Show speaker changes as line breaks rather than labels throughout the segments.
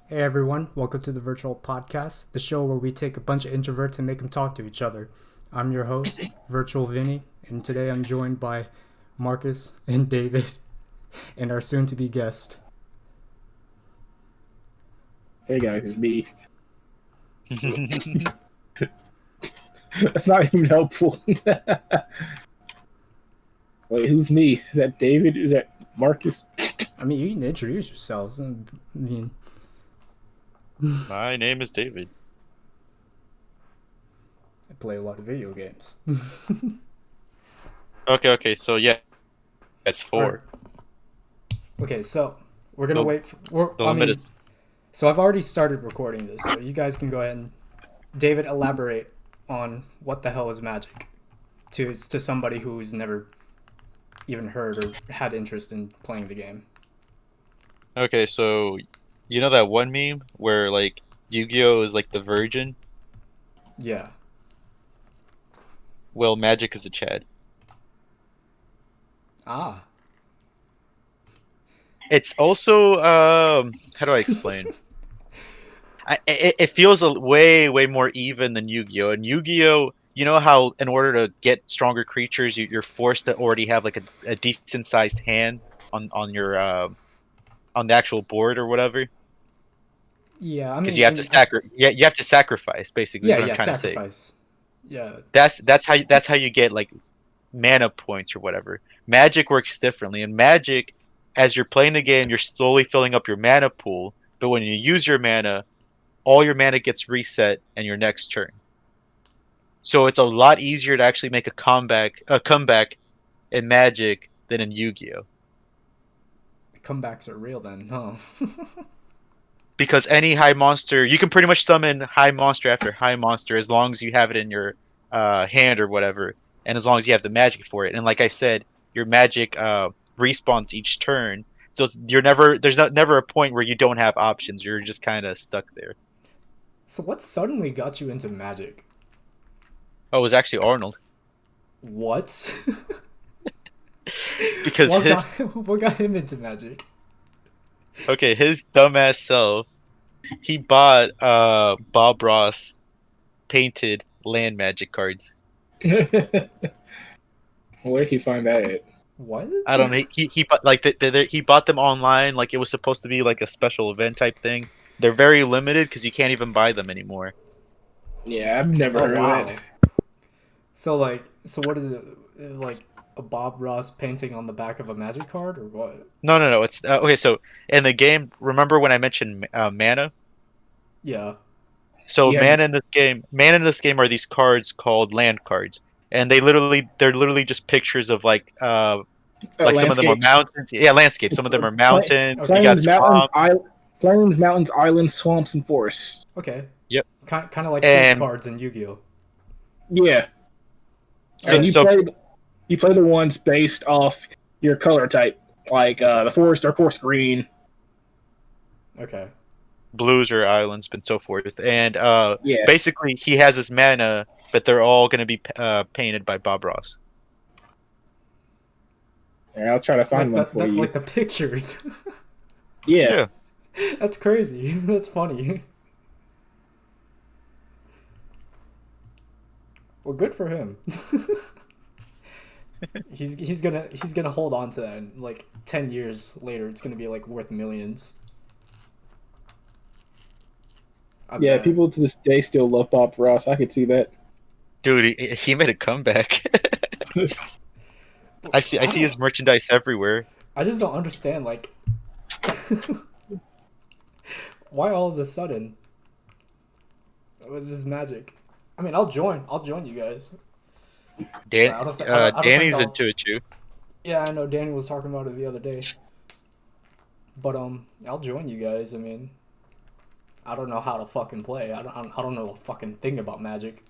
Hey everyone, welcome to the Virtual Podcast, the show where we take a bunch of introverts and make them talk to each other. I'm your host, Virtual Vinny, and today I'm joined by Marcus and David and our soon to be guest.
Hey guys, it's me. That's not even helpful. Wait, who's me? Is that David? Is that Marcus?
I mean, you can introduce yourselves.
My name is David.
I play a lot of video games.
Okay, so yeah, that's
Alright,
four.
okay, so we're gonna
The,
wait.
the limit is
So I've already started recording this, so you guys can go ahead and David elaborate on what the hell is magic to somebody who's never even heard or had interest in playing the game.
okay. So you know that one meme where like Yu-Gi-Oh is like the virgin?
Yeah.
Well, Magic is a Chad.
Ah.
It's also how do I explain? It feels way more even than Yu-Gi-Oh. And Yu-Gi-Oh, you know how in order to get stronger creatures, you're forced to already have like a decent sized hand on your on the actual board or whatever.
Yeah, I
Because
mean,
you have to you have to sacrifice basically is what I'm
yeah,
trying to say.
sacrifice. Yeah.
That's how you get like mana points or whatever. Magic works differently. In Magic, as you're playing the game, you're slowly filling up your mana pool, but when you use your mana, all your mana gets reset in your next turn. So it's a lot easier to actually make a comeback in Magic than in Yu-Gi-Oh.
Comebacks are real then, huh?
Because any high monster, you can pretty much summon high monster after high monster as long as you have it in your hand or whatever, and as long as you have the magic for it. And like I said, your magic respawns each turn, so there's never a point where you don't have options. You're just kind of stuck there.
So what suddenly got you into magic?
Oh, it was actually Arnold
What?
because
what
his
got what got him into magic?
okay his dumbass self he bought Bob Ross painted land magic cards.
Where did he find that at?
What?
I don't know. He bought like he bought them online. Like it was supposed to be like a special event type thing. They're very limited because you can't even buy them anymore.
Yeah, I've never
Oh
heard of that.
wow. So what is it like a Bob Ross painting on the back of a magic card or what?
No. It's okay. So in the game, remember when I mentioned mana?
Yeah.
So
You had
mana in this game are these cards called land cards, and they're literally just pictures of like some of them are
landscapes,
mountains. Yeah, landscapes. Some of them are
Pla-
mountains. You
Okay.
got
plains, mountains,
swamp.
plains, mountains, islands, swamps, and forests.
Okay.
Yep.
Kind of like hint
And
cards in Yu-Gi-Oh.
Yeah,
All
so
and
right.
so
you play the ones based off your color type, like the forest are of course green.
Okay.
blues or islands and so forth. And
Yeah,
basically, he has his mana, but they're all going to be painted by Bob Ross.
and I'll try to find
Like
one for you.
like the pictures.
Yeah,
Yeah,
That's crazy. That's funny. Well, good for him. He's gonna hold on to that. And like 10 years later, it's gonna be like worth millions. I
yeah.
bet.
People to this day still love Bob Ross. I could see that.
dude, he made a comeback. I
I
see
don't.
his merchandise everywhere.
I just don't understand. Like, why all of a sudden with this magic? I mean, I'll join. I'll join you guys. But I don't think
Danny's
I'll.
into it too.
Yeah, I know Danny was talking about it the other day. But I'll join you guys. I mean, I don't know how to fucking play. I don't know a fucking thing about magic.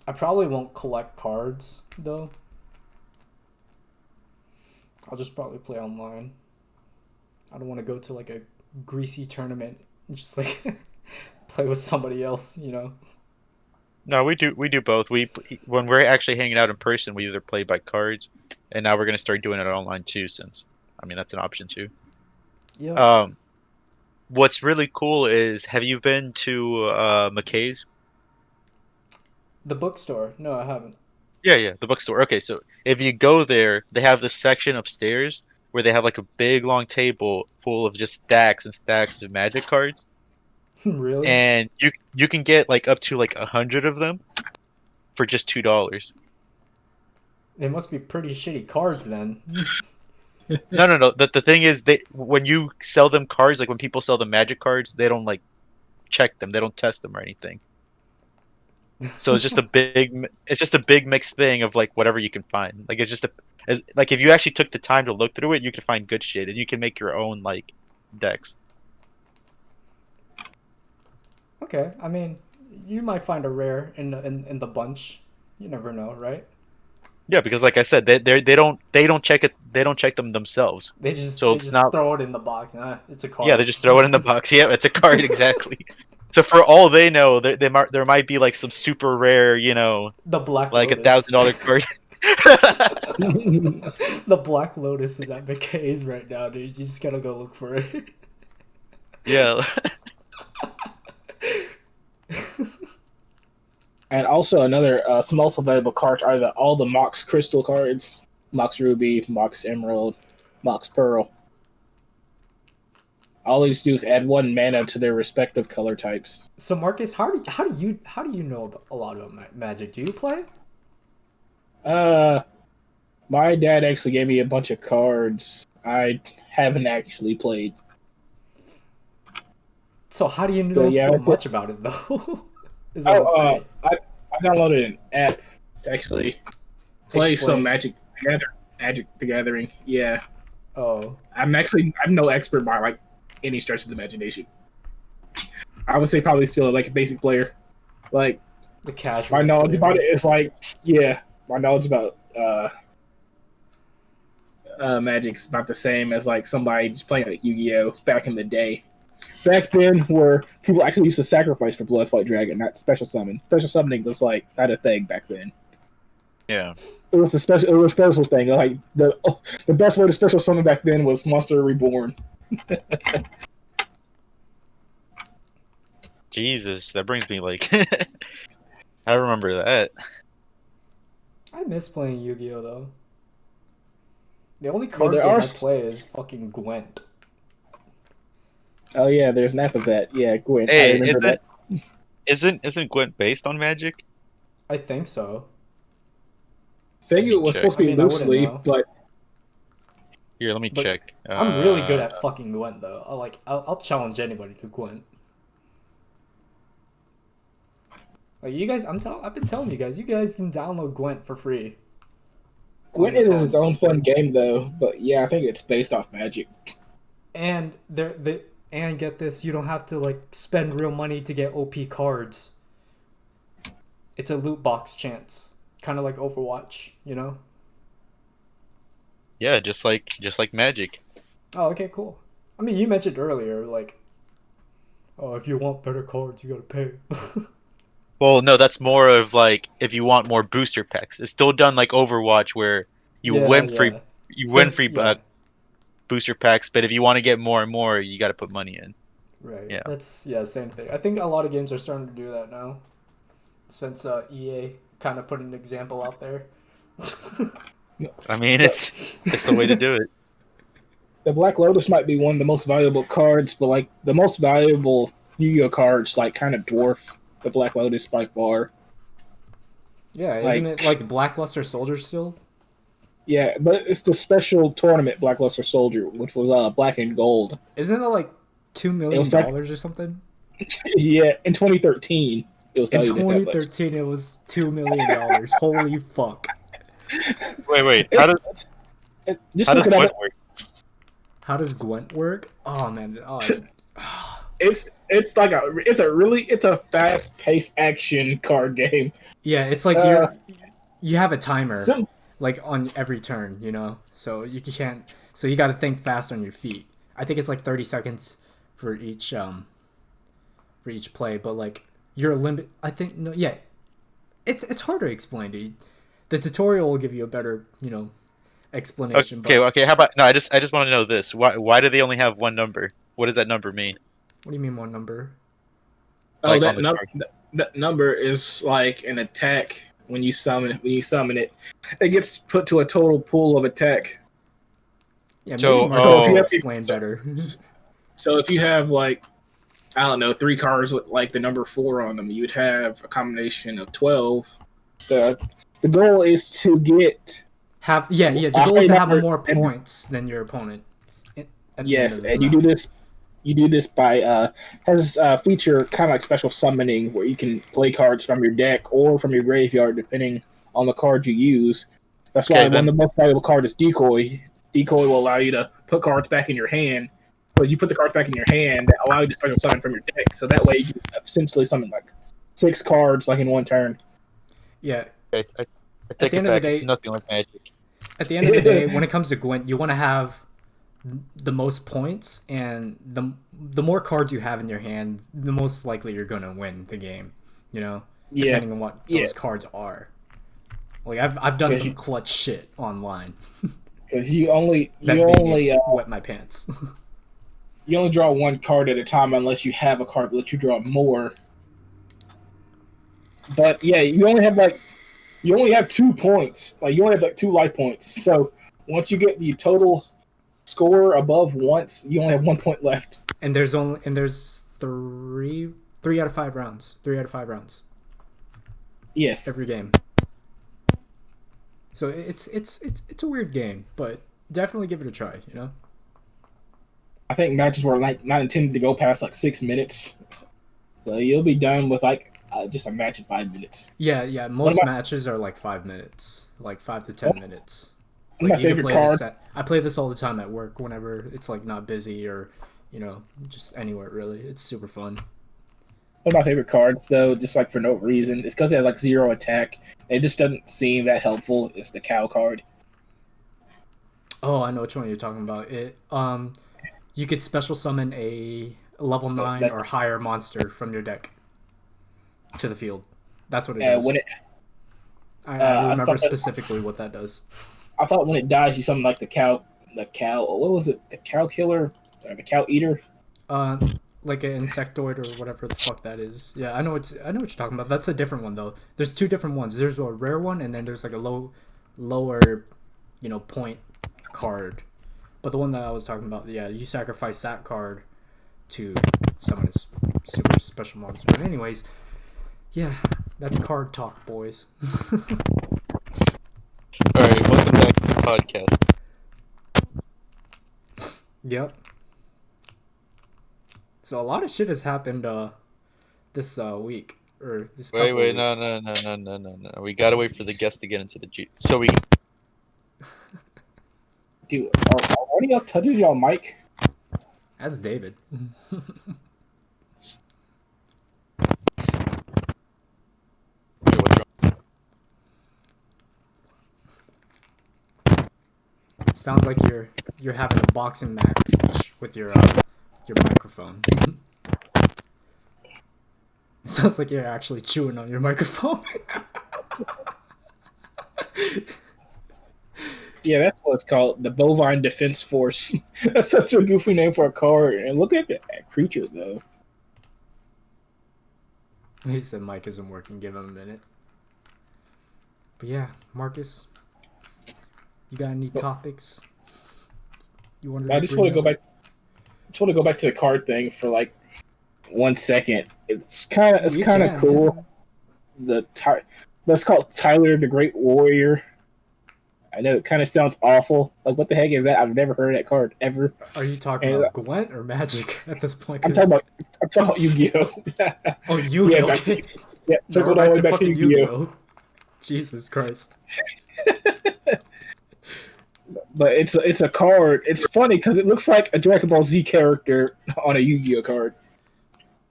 I probably won't collect cards though. I'll just probably play online. I don't want to go to like a greasy tournament and just like play with somebody else, you know.
No, we do both. When we're actually hanging out in person, we either play by cards, and now we're gonna start doing it online too. Since I mean, that's an option too.
Yeah.
What's really cool is, have you been to McKay's?
The bookstore. No, I haven't.
Yeah, yeah, the bookstore. Okay, so if you go there, they have this section upstairs where they have like a big long table full of just stacks and stacks of Magic cards,
Really?
and you can get like up to like 100 of them for just $2.
They must be pretty shitty cards then.
No, no, no. The thing is, they when you sell them cards, like when people sell them Magic cards, they don't like check them, they don't test them or anything. So it's just a big mixed thing of like whatever you can find. Like it's just like if you actually took the time to look through it, you can find good shit, and you can make your own like decks.
Okay, I mean, you might find a rare in the bunch. You never know, right?
Yeah, because like I said, they don't check it. They don't check them themselves. So
They
it's
just
not.
throw it in the box. It's a
Yeah, they
card.
just throw it in the box. Yeah, it's a card exactly. So for all they know, there might be like some super rare,
The Black
like a
Lotus.
$1,000 card.
The Black Lotus is at McKay's right now, dude. You just gotta go look for it.
Yeah.
And also another some also valuable cards are all the Mox Crystal cards, Mox Ruby, Mox Emerald, Mox Pearl. All these do is add 1 mana to their respective color types.
So Marcus, how do you know a lot about Magic? Do you play?
My dad actually gave me a bunch of cards. I haven't actually played.
So how do you
So
know
yeah,
so
that's it.
much about it though? Is what I'm saying.
I downloaded an app to actually play some
Explains.
Magic the Gathering. Yeah,
Oh,
I'm no expert by like any stretch of the imagination. I would say probably still like a basic player. Like
the
my
casual
knowledge about
player.
it is like yeah, my knowledge about Magic's about the same as like somebody just playing like Yu-Gi-Oh back in the day. Back then, where people actually used to sacrifice for Bloodfight Dragon, not special summon. Special summoning was like not a thing back then.
Yeah.
It was a special thing. Like the best way to special summon back then was Monster Reborn.
Jesus, that brings me like I remember that.
I miss playing Yu-Gi-Oh though. The only
Well,
card
there
game
are.
I play is fucking Gwent.
Oh yeah, there's an app of that. Yeah, Gwent. I
Hey,
remember that.
isn't Gwent based on Magic?
I think so.
I think
Let
it
me
was
check.
supposed
I
to be
mean, I wouldn't
loosely,
know,
but
Here, let me
but
check.
I'm really good at fucking Gwent though. I'll challenge anybody to Gwent. Like you guys, I've been telling you guys can download Gwent for free on
Gwent
your
is its
phones.
own fun game though. But yeah, I think it's based off Magic.
And and get this, you don't have to like spend real money to get OP cards. It's a loot box chance, kind of like Overwatch, you know?
Yeah, just like Magic.
Oh, okay, cool. I mean, you mentioned earlier, like, oh, if you want better cards, you gotta pay.
Well, no, that's more of like if you want more booster packs. It's still done like Overwatch where you
Yeah,
win free
yeah.
you win
Since
free
yeah,
booster packs, but if you want to get more and more, you got to put money in.
right.
Yeah.
That's yeah, same thing. I think a lot of games are starting to do that now. Since EA kind of put an example out there.
I mean,
But
it's the way to do it.
the Black Lotus might be one of the most valuable cards, but like the most valuable Yu-Gi-Oh cards, like kind of dwarf the Black Lotus by far.
Yeah, isn't
Like
it like Blackluster Soldier still?
yeah, but it's the special tournament Blackluster Soldier, which was black and gold.
Isn't it like $2
It
million
was like
or something?
yeah, in 2013 it was
In
valued at that much.
2013, it was $2 million. Holy fuck!
Wait.
It, just
How does
look it up.
Gwent work?
How does Gwent work? Oh man,
It's a fast paced action card game.
yeah, it's like
Uh,
you have a timer,
sim-
like on every turn, you know. So you can't. So you got to think fast on your feet. I think it's like 30 seconds for each play, but like you're limit. I think no, yeah, it's hard to explain, dude. The tutorial will give you a better explanation.
Okay. How about no? I just want to know this. Why do they only have one number? What does that number mean?
What do you mean one number?
Oh,
Like on the card?
that number is like an attack when you summon it. When you summon it, it gets put to a total pool of attack.
Yeah, maybe
So,
Marcus can
oh.
explain better.
So if you have like, I don't know, 3 cards with like the number 4 on them, you'd have a combination of 12. The goal is to get
The goal is to have more points than your opponent.
Yes, and you do this by has a feature kind of like special summoning where you can play cards from your deck or from your graveyard depending on the card you use. That's why one of the most valuable cards is Decoy. Decoy will allow you to put cards back in your hand. But you put the cards back in your hand that allow you to special summon from your deck. So that way you can essentially summon like 6 cards like in one turn.
Yeah.
I take it back. It's nothing like Magic.
At the end of the day, when it comes to Gwent, you want to have the most points, and the more cards you have in your hand, the most likely you're gonna win the game. You know, depending on what those cards are. Like I've done some clutch shit online.
Because you only
wet my pants.
You only draw 1 card at a time unless you have a card that lets you draw more. But yeah, you only have 2 points. Like you only have like 2 life points. So once you get the total score above once, you only have 1 point left.
And there's 3 out of 5 rounds. 3 out of 5 rounds.
Yes.
Every game. So it's a weird game, but definitely give it a try, you know?
I think matches were like not intended to go past like 6 minutes. So you'll be done with like just a match in 5 minutes.
Yeah. Most matches are like 5 minutes, like 5 to 10 minutes. Like,
my favorite card.
I play this all the time at work whenever it's like not busy or, you know, just anywhere really. It's super fun.
One of my favorite cards though, just like for no reason, it's because it has like 0 attack. It just doesn't seem that helpful. It's the cow card.
Oh, I know which one you're talking about. You could special summon a level 9 or higher monster from your deck to the field. That's what it is. I remember specifically what that does.
I thought when it dies, you summon like the cow. What was it? The cow killer or the cow eater?
Like an insectoid or whatever the fuck that is. Yeah, I know what you're talking about. That's a different one though. There's 2 different ones. There's a rare one, and then there's like a lower, you know, point card. But the one that I was talking about, yeah, you sacrifice that card to summon a super special monster. But anyways, yeah, that's card talk, boys.
Alright, welcome back to the podcast.
Yep. So a lot of shit has happened this week. Or this couple
Wait,
weeks.
no. We gotta wait for the guest to get into the G. So we...
Dude, are one of y'all touching y'all mic?
That's David. Sounds like you're having a boxing match with your microphone. Sounds like you're actually chewing on your microphone.
Yeah, that's what it's called. The Bovine Defense Force. That's such a goofy name for a card. And look at that creature, though.
He said mic isn't working. Give him a minute. But yeah, Marcus, you got any topics? You want to?
I just want to go back. To the card thing for like 1 second. It's kind of cool. Let's call it Tyler the Great Warrior. I know it kind of sounds awful. Like, what the heck is that? I've never heard of that card ever.
Are you talking about Gwent or Magic at this point?
I'm talking about Yu-Gi-Oh.
Oh, Yu-Gi-Oh!
Yeah, circle all the way back to Yu-Gi-Oh.
Jesus Christ.
But it's a card. It's funny because it looks like a Dragon Ball Z character on a Yu-Gi-Oh card.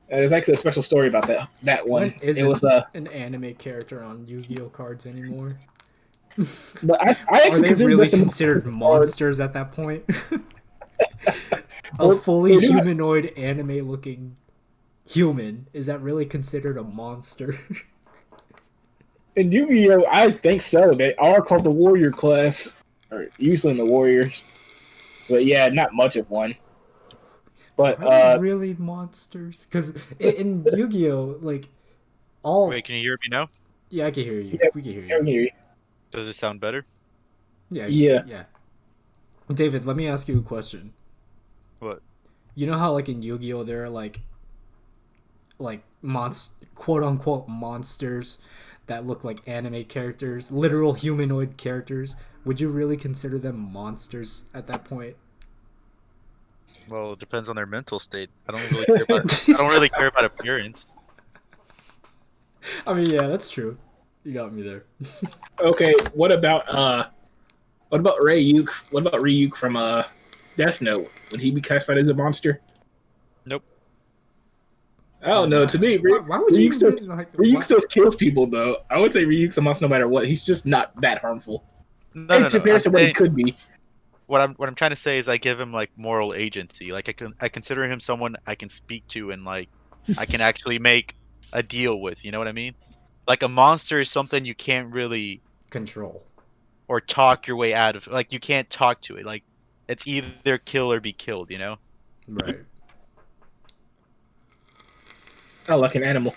There's actually a special story about that one.
It
was
an anime character on Yu-Gi-Oh cards anymore.
But I actually
are they really considered monsters at that point? A fully humanoid anime-looking human, is that really considered a monster?
In Yu-Gi-Oh, I think so. They are called the Warrior class, or usually in the Warriors. But yeah, not much of one. But
Are they really monsters? Because in Yu-Gi-Oh, like all
Wait, can you hear me now?
yeah, I can hear you.
yeah,
We can hear
I
you.
hear you.
Does it sound better?
Yeah,
Yeah.
yeah. David, let me ask you a question.
What?
You know how like in Yu-Gi-Oh there are like quote unquote monsters that look like anime characters, literal humanoid characters. Would you really consider them monsters at that point?
Well, it depends on their mental state. I don't really care about. I don't really care about appearance.
I mean, yeah, that's true. You got me there.
Okay, what about Ryuk? What about Ryuk from Death Note? Would he be classified as a monster?
Nope.
I don't know. To me,
Why would you even like?
Ryuk
Why?
still kills people, though. I would say Ryuk's a monster no matter what. He's just not that harmful
No,
in
no, no.
comparison to what he could be.
What I'm trying to say is I give him like moral agency. Like I consider him someone I can speak to and like I can actually make a deal with. You know what I mean? Like a monster is something you can't really
Control.
or talk your way out of. Like you can't talk to it. Like it's either kill or be killed. You know?
Right.
Oh, like an animal.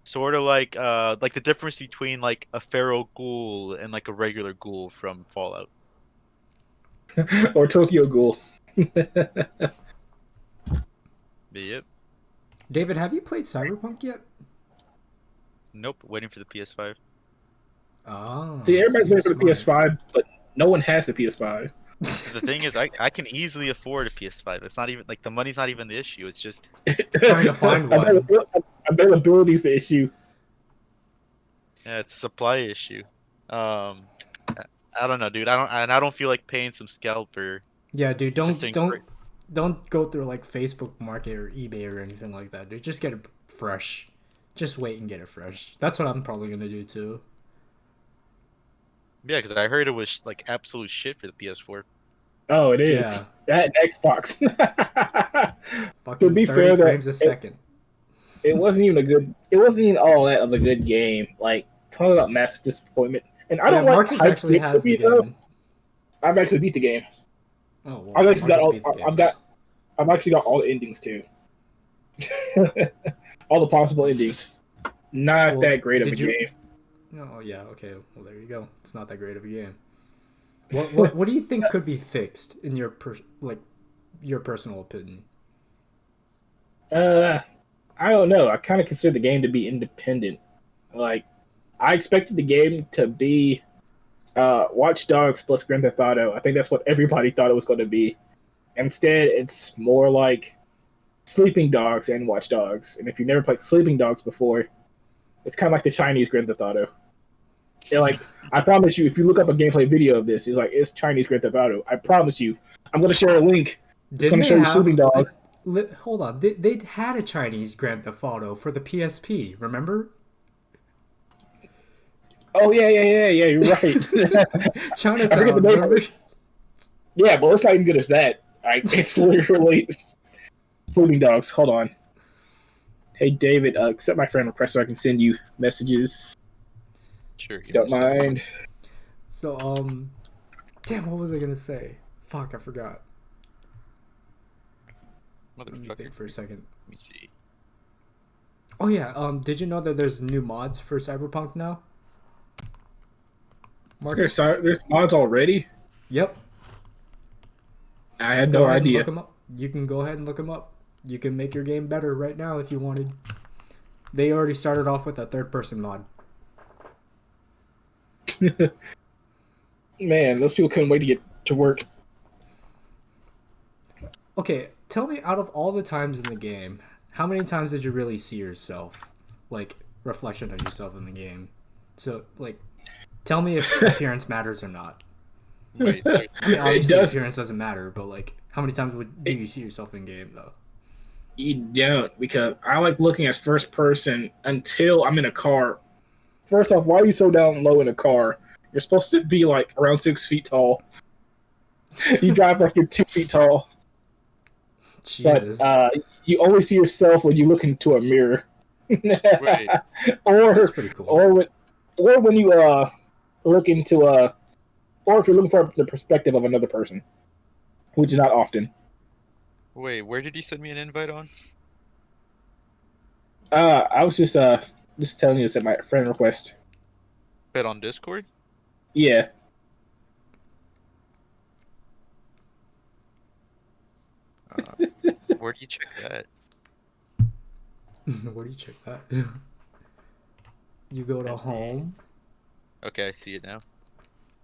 Sort of like the difference between like a feral ghoul and like a regular ghoul from Fallout.
Or Tokyo Ghoul.
Yep.
David, have you played Cyberpunk yet?
Nope. Waiting for the PS5.
Oh,
See, everybody's
so
waiting for the
you're smart.
PS5, but no one has the PS5.
The thing is, I can easily afford a PS5. It's not even like the money's not even the issue. It's just
Trying to find one.
Availability is the issue.
yeah, it's a supply issue. I don't know, dude. I don't feel like paying some scalper
Yeah, dude,
just to
don't go through like Facebook Market or eBay or anything like that, dude. Just get it fresh. Just wait and get it fresh. That's what I'm probably gonna do too.
Yeah, because I heard it was like absolute shit for the PS4.
Oh, it is.
Yeah.
That and Xbox.
Fucking
To be
30
fair,
frames a second.
it wasn't even a good. It wasn't even all that of a good game. Like talking about massive disappointment. And I
Yeah,
don't like
Marcus
hype
actually
games
has
to be,
the
though.
game.
I've actually beat the game.
Oh, well,
I've actually got
Marcus
all.
beat the game.
I've actually got all the endings too. All the possible endings. Not
Well,
that great of a
did you-
game.
Oh yeah, okay. Well, there you go. It's not that great of a game. What do you think could be fixed in your your personal opinion?
I don't know. I kind of consider the game to be independent. Like, I expected the game to be Watch Dogs plus Grand Theft Auto. I think that's what everybody thought it was going to be. Instead, it's more like Sleeping Dogs and Watch Dogs. And if you've never played Sleeping Dogs before, it's kind of like the Chinese Grand Theft Auto. And like, I promise you, if you look up a gameplay video of this, it's Chinese Grand Theft Auto. I promise you. I'm going to share a link. It's going to show you Sleeping Dogs.
Hold on, they had a Chinese Grand Theft Auto for the PSP. Remember?
Oh yeah. You're right.
Chinatown. Remember?
Yeah, but it's not even good as that. It's literally Sleeping Dogs. Hold on. Hey David, accept my friend request so I can send you messages.
Sure.
If you don't mind.
So damn, what was I gonna say? Fuck, I forgot. Let me think for a second.
Let me see.
Oh yeah, did you know that there's new mods for Cyberpunk now? Marcus?
There's mods already?
Yep.
I had no idea.
Look 'em up. You can go ahead and look them up. You can make your game better right now if you wanted. They already started off with a third-person mod.
Man, those people couldn't wait to get to work.
Okay, tell me, out of all the times in the game, how many times did you really see yourself? Like, reflection of yourself in the game. So, like, tell me if appearance matters or not.
Wait,
I mean, obviously,
It does.
appearance doesn't matter, but, like, how many times do you see yourself in game, though?
You don't, because I like looking as first person until I'm in a car. First off, why are you so down low in a car? You're supposed to be like around 6 feet tall. You drive like you're 2 feet tall.
Jesus.
But you only see yourself when you look into a mirror.
Wait.
Or
That's pretty cool.
or when you looking to or if you're looking for the perspective of another person, which is not often.
Wait, where did you send me an invite on?
I was just telling you this at my friend request.
Bet on Discord?
Yeah.
Where do you check that?
Where do you check that? You go to home,
Okay, I see it now.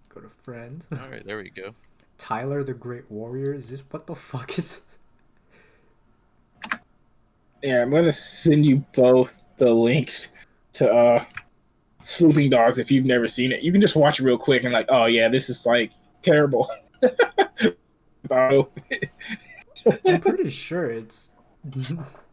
go to friends.
Alright, there we go.
Tyler the Great Warrior. Is this what the fuck is this?
Yeah, I'm gonna send you both the links to Sleeping Dogs if you've never seen it. You can just watch it real quick and like, oh yeah, this is like terrible. Oh.
I'm pretty sure it's.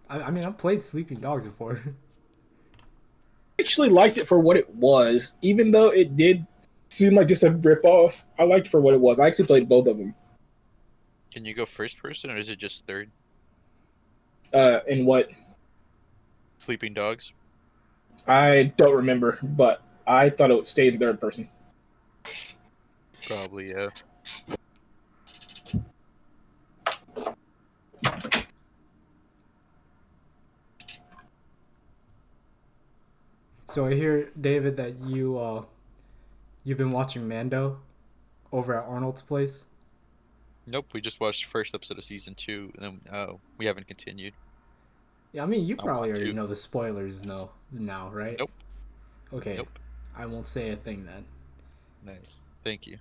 I mean, I've played Sleeping Dogs before.
I actually liked it for what it was, even though it did seem like just a ripoff. I liked it for what it was. I actually played both of them.
Can you go first person or is it just third?
In what?
Sleeping Dogs?
I don't remember, but I thought it would stay in third person.
Probably, yeah.
So I hear, David, that you've been watching Mando over at Arnold's place.
Nope, we just watched the first episode of season 2, and then we haven't continued.
Yeah, I mean, you
I
probably
want
already
to.
know the spoilers now, right?
Nope.
Okay.
Nope.
I won't say a thing then.
Nice. Thank you.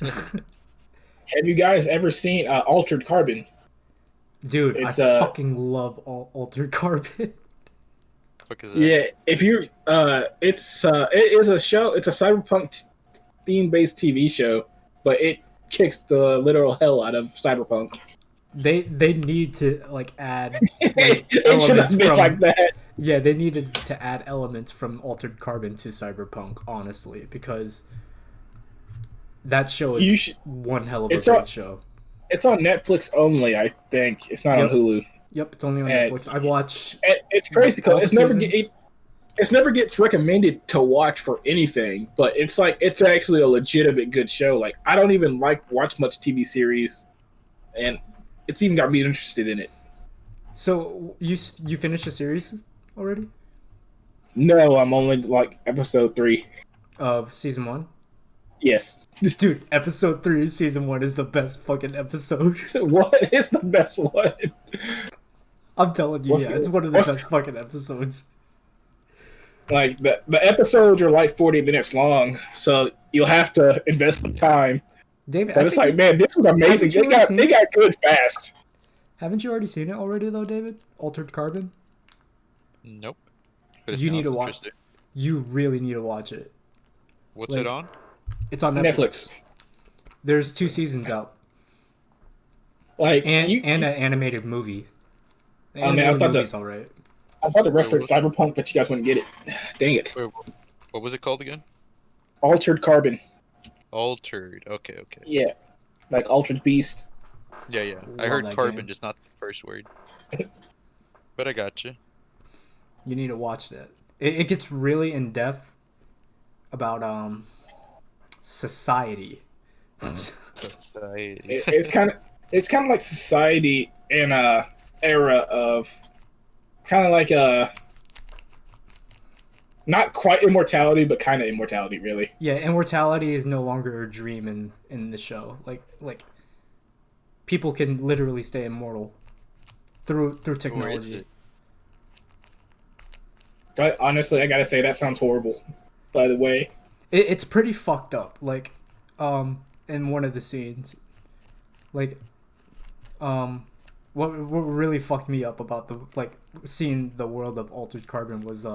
Have you guys ever seen Altered Carbon?
Dude,
It's
I fucking love Altered Carbon.
Fuck is that?
yeah. If you're it is a show. It's a cyberpunk theme based TV show, but it kicks the literal hell out of cyberpunk.
They need to like add like
It should have
elements
been
from
like that.
yeah, they needed to add elements from Altered Carbon to Cyberpunk, honestly, because that show
You
is
should-
one hell of a
it's
great
on-
show.
It's on Netflix only, I think. It's not
Yep.
on Hulu.
Yep, it's only on
And-
Netflix. I've watched
It's crazy
couple
because it's
seasons.
never gets recommended to watch for anything, but it's like it's actually a legitimate good show. Like I don't even watch much TV series, and it's even got me interested in it.
So you finished the series already
No, I'm only like episode 3.
of season 1?
Yes.
Dude, episode 3 of season 1 is the best fucking episode.
What is the best one?
I'm telling you,
What's
yeah,
the-
it's one of the
what's
best fucking episodes.
Like the episodes are like 40 minutes long, so you'll have to invest the time.
David,
But it's like, man, this was amazing.
Haven't you already seen
They
it?
got good fast.
haven't you already seen it already though, David? Altered Carbon?
Nope. But it
You need
sounds
to watch-
interesting.
You really need to watch it.
What's
like-
it on?
It's on Netflix. There's 2 seasons out.
Like
And
you,
and an animated movie. The
Oh, man, I
animated
thought
movie's alright.
I thought to reference Cyberpunk, but you guys wouldn't get it. Dang it.
Wait, what was it called again?
Altered Carbon.
Altered. Okay, okay.
Yeah. Like Altered Beast.
Yeah, yeah. I
Love
heard
that
carbon,
game.
just not the first word. But I got you.
You need to watch that. It gets really in depth about society.
Society.
It's kind of like society in a era of kind of like a not quite immortality, but kind of immortality, really.
Yeah, immortality is no longer a dream in the show. Like people can literally stay immortal through
Or is
technology.
it?
But honestly, I gotta say that sounds horrible. By the way,
It's pretty fucked up. Like in one of the scenes, like what really fucked me up about the like seeing the world of Altered Carbon was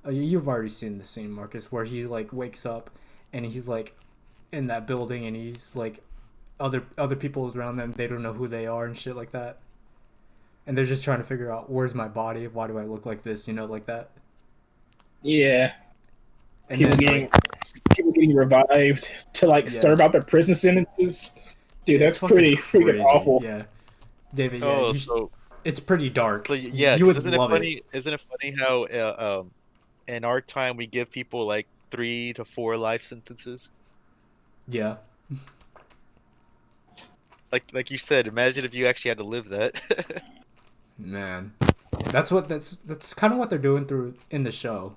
you've already seen the scene, Marcus, where he like wakes up and he's like in that building and he's like other people around them, they don't know who they are and shit like that, and they're just trying to figure out where's my body, why do I look like this, like that.
yeah,
And
people
then
getting
like,
people getting revived to like
Yeah.
serve out their prison sentences. Dude, that's
it's fucking
pretty freaking
crazy.
awful.
Yeah, David. Yeah,
Oh,
you
so
it's pretty dark.
yeah.
you
'Cause
would
isn't
love
it funny? Isn't it funny how in our time we give people like 3 to 4 life sentences?
Yeah.
Like you said, imagine if you actually had to live that.
Man. That's kind of what they're doing through in the show.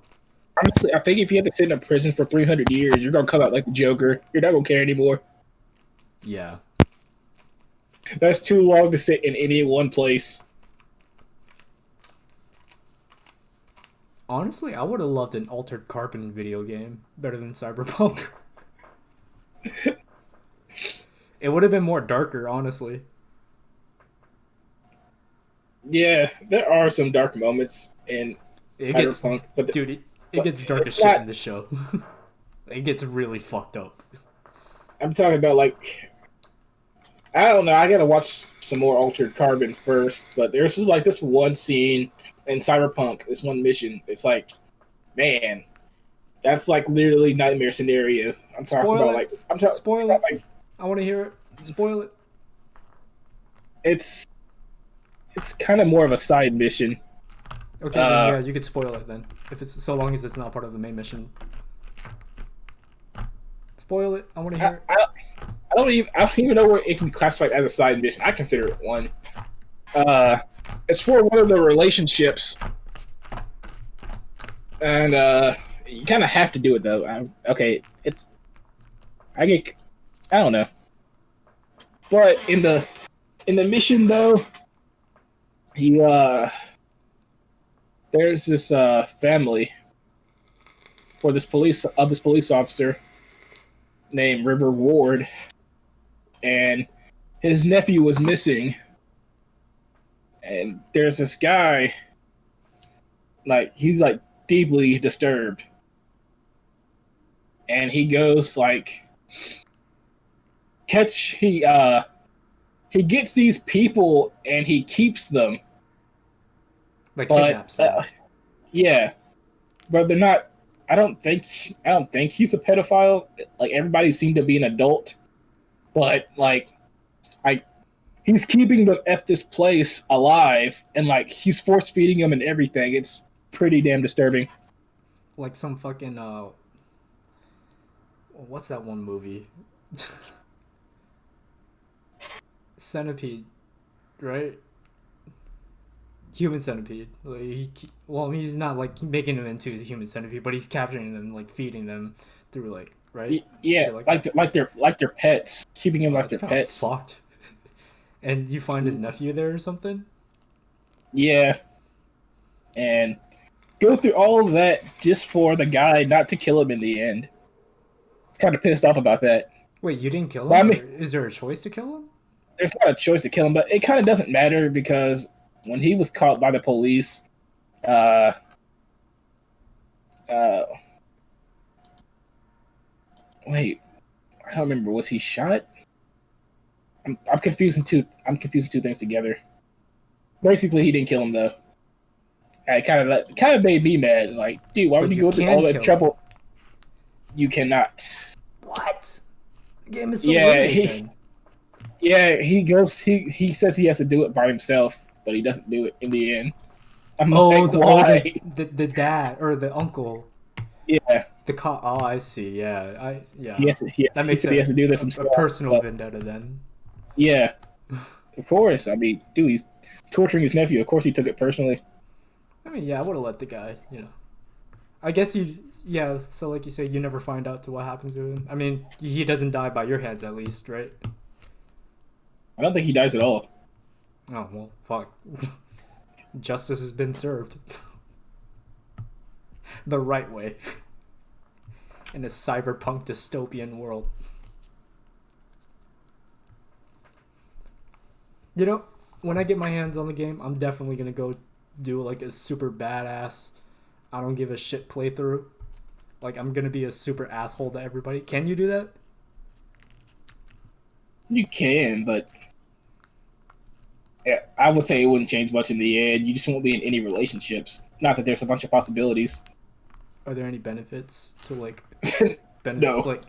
Honestly, I think if you have to sit in a prison for 300 years, you're gonna come out like the Joker. You're not gonna care anymore.
Yeah.
That's too long to sit in any one place.
Honestly, I would have loved an Altered Carbon video game better than Cyberpunk. It would have been more darker, honestly.
Yeah, there are some dark moments in
It gets,
Cyberpunk, but
dude, it gets dark as
it's
shit
not.
in the show. It gets really fucked up.
I'm talking about like I don't know. I gotta watch some more Altered Carbon first, but there's just like this one scene in Cyberpunk, this one mission. It's like, man, that's like literally nightmare scenario. I'm talking
Spoil
about
it.
like I'm talking
Spoil
about
it.
like
I want to hear it. Spoil it.
it's kind of more of a side mission.
Okay, then yeah, you could spoil it then. If it's so long as it's not part of the main mission. Spoil it. I want to hear it.
I don't even know where it can be classified as a side mission. I consider it one. It's for one of the relationships, and you kind of have to do it though. I don't know, but in the mission though, there's this family for this police officer named River Ward, and his nephew was missing. And there's this guy, like he's like deeply disturbed, and he goes like he gets these people and he keeps them,
Like
but
kidnaps them.
yeah, but they're not. I don't think he's a pedophile. Like everybody seemed to be an adult, but like he's keeping them at this place alive, and like he's force feeding them and everything. It's pretty damn disturbing.
Like some fucking what's that one movie? Centipede, right? Human centipede. Like he's not like making them into a human centipede, but he's capturing them, like feeding them through like right.
Yeah, like they're pets, keeping them like
That's
their
kinda
pets.
fucked. And you find his nephew there or something?
Yeah, and go through all of that just for the guy not to kill him in the end. It's kind of pissed off about that.
Wait, you didn't kill him?
Well, I mean-
Or is there a choice to kill him?
There's not a choice to kill him, but it kind of doesn't matter because when he was caught by the police, wait, I don't remember. Was he shot? I'm confusing two things together. Basically, he didn't kill him though. It kind of made me mad. Like, dude, why would you go through all that trouble? You cannot.
What? The game is so limited.
He goes. He says he has to do it by himself, but he doesn't do it in the end.
Why? The dad or the uncle.
Yeah.
The cop. Oh, I see. Yeah,
That makes sense. He has to do this himself.
A personal vendetta then.
Yeah. Of course. I mean, dude, he's torturing his nephew. Of course, he took it personally.
I mean, yeah, I would have let the guy. I guess you. Yeah. So, like you say, you never find out to what happens to him. I mean, he doesn't die by your hands, at least, right?
I don't think he dies at all.
Oh well, fuck. Justice has been served. The right way. In a cyberpunk dystopian world. When I get my hands on the game, I'm definitely gonna go do like a super badass, I don't give a shit playthrough. Like, I'm gonna be a super asshole to everybody. Can you do that?
You can, but yeah, I would say it wouldn't change much in the end. You just won't be in any relationships. Not that there's a bunch of possibilities.
Are there any benefits to like
No.
like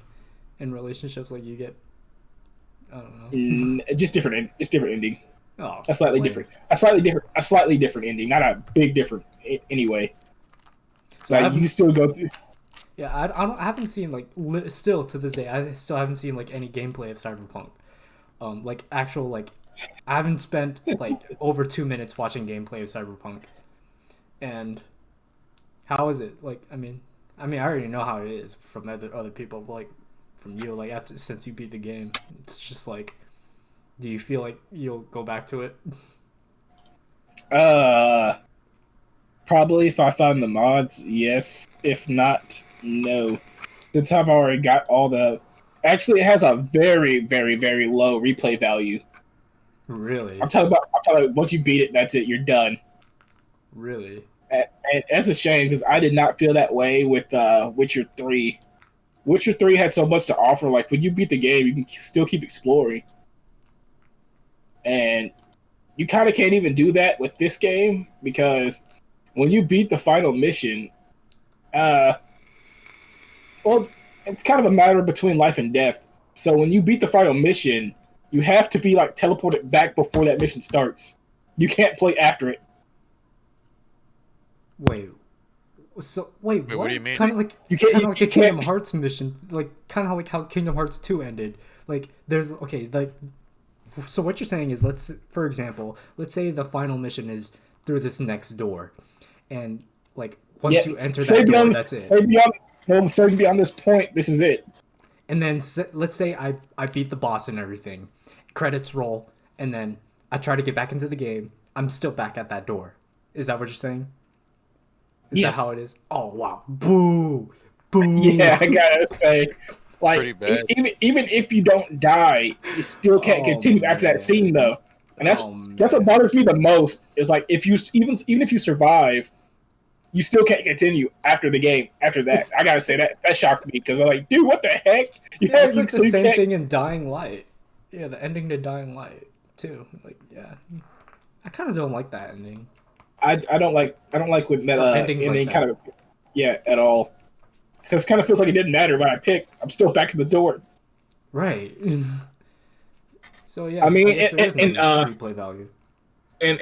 in relationships? Like you get, I don't know.
Just different ending.
Oh,
A slightly different ending. Not a big different anyway. So you still go through.
Yeah, I haven't seen like still to this day. I still haven't seen like any gameplay of Cyberpunk. Like actual like, I haven't spent like over 2 minutes watching gameplay of Cyberpunk. And how is it? Like, I already know how it is from other people, but like from you, like after since you beat the game, it's just like, do you feel like you'll go back to it?
Probably if I find the mods, yes. If not, no. Since I've already got all the. Actually, it has a very, very, very low replay value.
Really?
I'm talking about once you beat it, that's it. You're done.
Really?
And that's a shame because I did not feel that way with Witcher 3. Witcher 3 had so much to offer. Like, when you beat the game, you can still keep exploring. And you kind of can't even do that with this game because when you beat the final mission, well, it's kind of a matter between life and death. So when you beat the final mission, you have to be like teleported back before that mission starts. You can't play after it.
Wait. So wait,
What do you mean?
Kind of like
You can't.
kind of like
You
a Kingdom
can't.
Hearts mission, like kind of like how Kingdom Hearts 2 ended. Like there's like, so what you're saying is, for example, let's say the final mission is through this next door, and like once you enter that door, that's it.
Say beyond this point, this is it.
And then let's say I beat the boss and everything, credits roll, and then I try to get back into the game. I'm still back at that door. Is that what you're saying? Is
Yes.
that how it is? Oh wow! Boo! Boo!
Yeah, I gotta say, like,
Pretty bad.
even if you don't die, you still can't continue after that scene, though. And that's what bothers me the most. Is like if you even if you survive, you still can't continue after the game. After that, I gotta say that shocked me because I'm like, dude, what the heck?
It's like the same thing in Dying Light. Yeah, the ending to Dying Light too. Like, yeah, I kind of don't like that ending.
I don't like when that ending like kind of at all. Because it kind of feels like it didn't matter what I picked. I'm still back at the door.
Right. So yeah,
I mean,
replay value.
And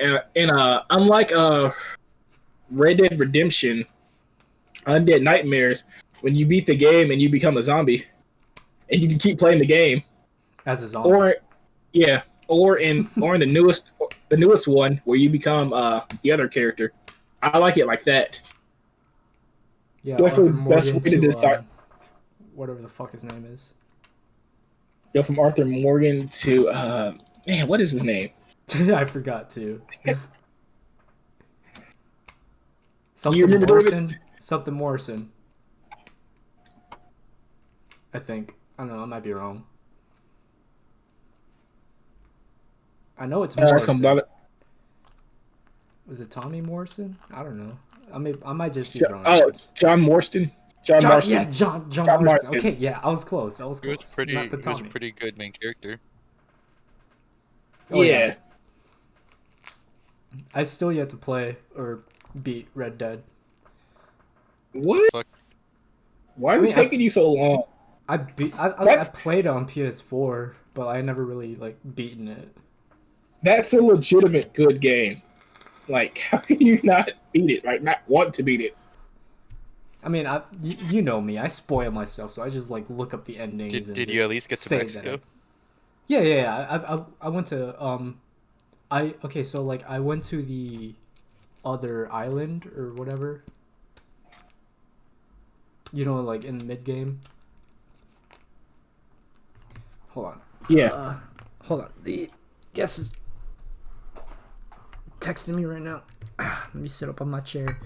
unlike Red Dead Redemption, Undead Nightmares, when you beat the game and you become a zombie, and you can keep playing the game
as a zombie,
or in the newest one where you become the other character. I like it like that.
Yeah,
definitely the best way to decide.
Whatever the fuck his name is.
Go from Arthur Morgan to man, what is his name?
I forgot too.
You remember
Morrison? Something Morrison. I think. I don't know. I might be wrong. I know it's Morrison. Was it Tommy Morrison? I don't know. I might just be wrong.
Oh, John Marston. John Marston.
Yeah, John Marston. Okay, yeah, I was close. He was
a pretty good main character.
Oh, yeah. I've still yet to play or beat Red Dead.
What?
Fuck.
Why is it taking you so long?
I played on PS4, but I never really like beaten it.
That's a legitimate good game. Like, how can you not beat it? Like, not want to beat it?
I mean, you know me. I spoil myself, so I just like look up the endings.
Did you at least get to Mexico?
Yeah. I went to so like I went to the other island or whatever. You know, like in the mid game. Hold on.
Yeah.
Hold on. The guest is texting me right now. Let me sit up on my chair.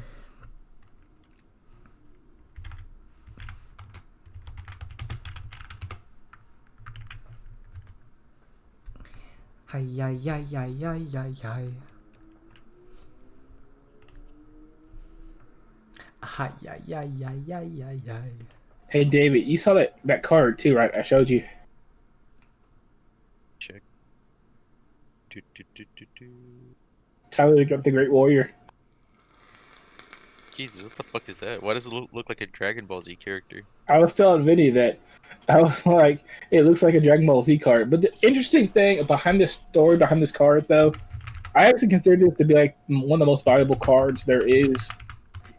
Hi.
Hey, David, you saw that card too, right? I showed you.
Check.
Tyler the Great Warrior.
Jesus, what the fuck is that? Why does it look like a Dragon Ball Z character?
I was telling Vinny that I was like, it looks like a Dragon Ball Z card. But the interesting thing behind this story, behind this card, though, I actually consider this to be like one of the most valuable cards there is.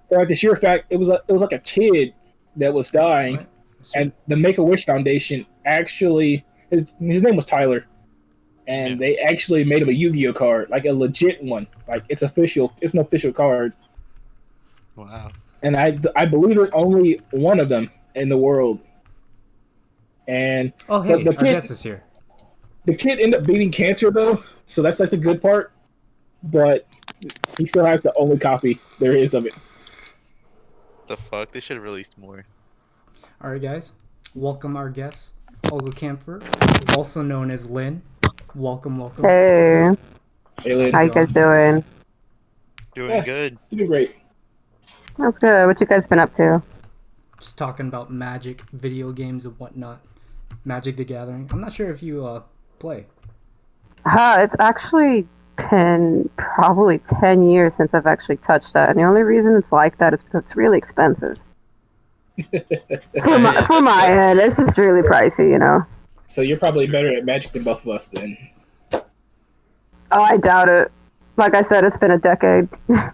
For like the sheer fact, it was like a kid that was dying,
What?
and the Make-A-Wish Foundation actually his name was Tyler, and they actually made him a Yu-Gi-Oh card, like a legit one, like it's official. It's an official card,
Wow.
and I believe there's only one of them in the world. And
Oh, hey,
the
our
kid
guest is here.
the kid ended up beating cancer though, so that's like the good part. But he still has the only copy there is of it.
The fuck? They should have released more.
All right, guys. Welcome our guest, Olgakampfer, also known as Lynn. Welcome.
Hey,
Hey, Liz.
how you guys doing?
Doing good.
Doing great.
That's good. What you guys been up to?
Just talking about Magic, video games, and whatnot. Magic the Gathering. I'm not sure if you play.
It's actually been probably 10 years since I've actually touched that. And the only reason it's like that is because it's really expensive. For my head, this is really pricey, you know.
So you're probably better at Magic than both of us then.
Oh, I doubt it. Like I said, it's been a decade.
All